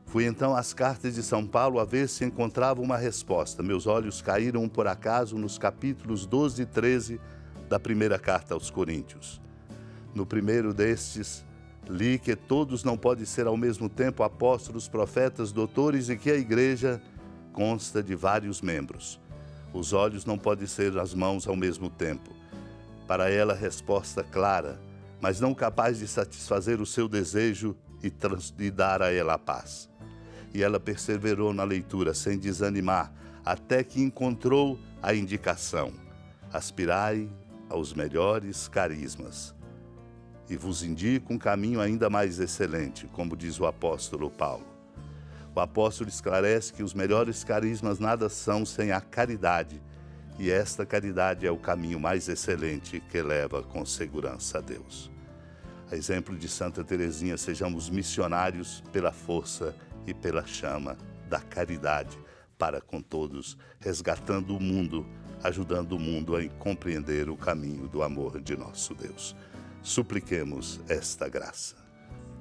Fui então às cartas de São Paulo a ver se encontrava uma resposta. Meus olhos caíram por acaso nos capítulos 12 e 13 da primeira carta aos Coríntios. No primeiro destes, li que todos não podem ser ao mesmo tempo apóstolos, profetas, doutores e que a igreja consta de vários membros. Os olhos não podem ser as mãos ao mesmo tempo. Para ela, resposta clara, mas não capaz de satisfazer o seu desejo e dar a ela a paz. E ela perseverou na leitura sem desanimar, até que encontrou a indicação: aspirai aos melhores carismas. E vos indico um caminho ainda mais excelente, como diz o apóstolo Paulo. O apóstolo esclarece que os melhores carismas nada são sem a caridade, e esta caridade é o caminho mais excelente que leva com segurança a Deus. A exemplo de Santa Teresinha, sejamos missionários pela força e pela chama da caridade para com todos, resgatando o mundo, ajudando o mundo a compreender o caminho do amor de nosso Deus. Supliquemos esta graça.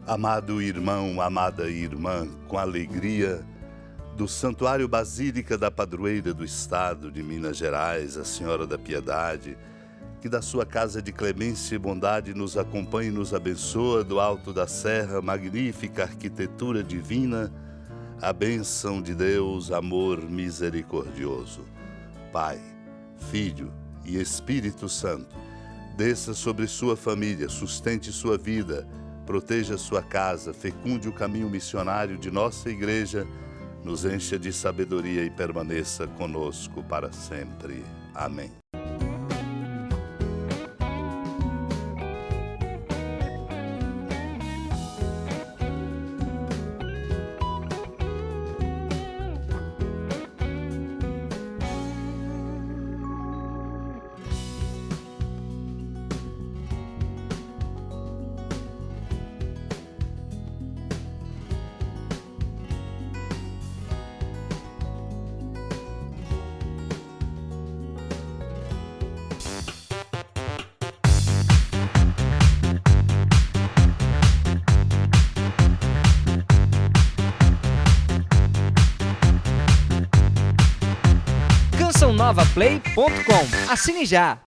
Amado irmão, amada irmã, com alegria do Santuário Basílica da Padroeira do Estado de Minas Gerais, a Senhora da Piedade, que da sua casa de clemência e bondade nos acompanhe e nos abençoa do alto da serra, magnífica arquitetura divina, a bênção de Deus, amor misericordioso. Pai, Filho e Espírito Santo, desça sobre sua família, sustente sua vida, proteja sua casa, fecunde o caminho missionário de nossa igreja, nos encha de sabedoria e permaneça conosco para sempre. Amém.
CançãoNovaPlay.com. Assine já!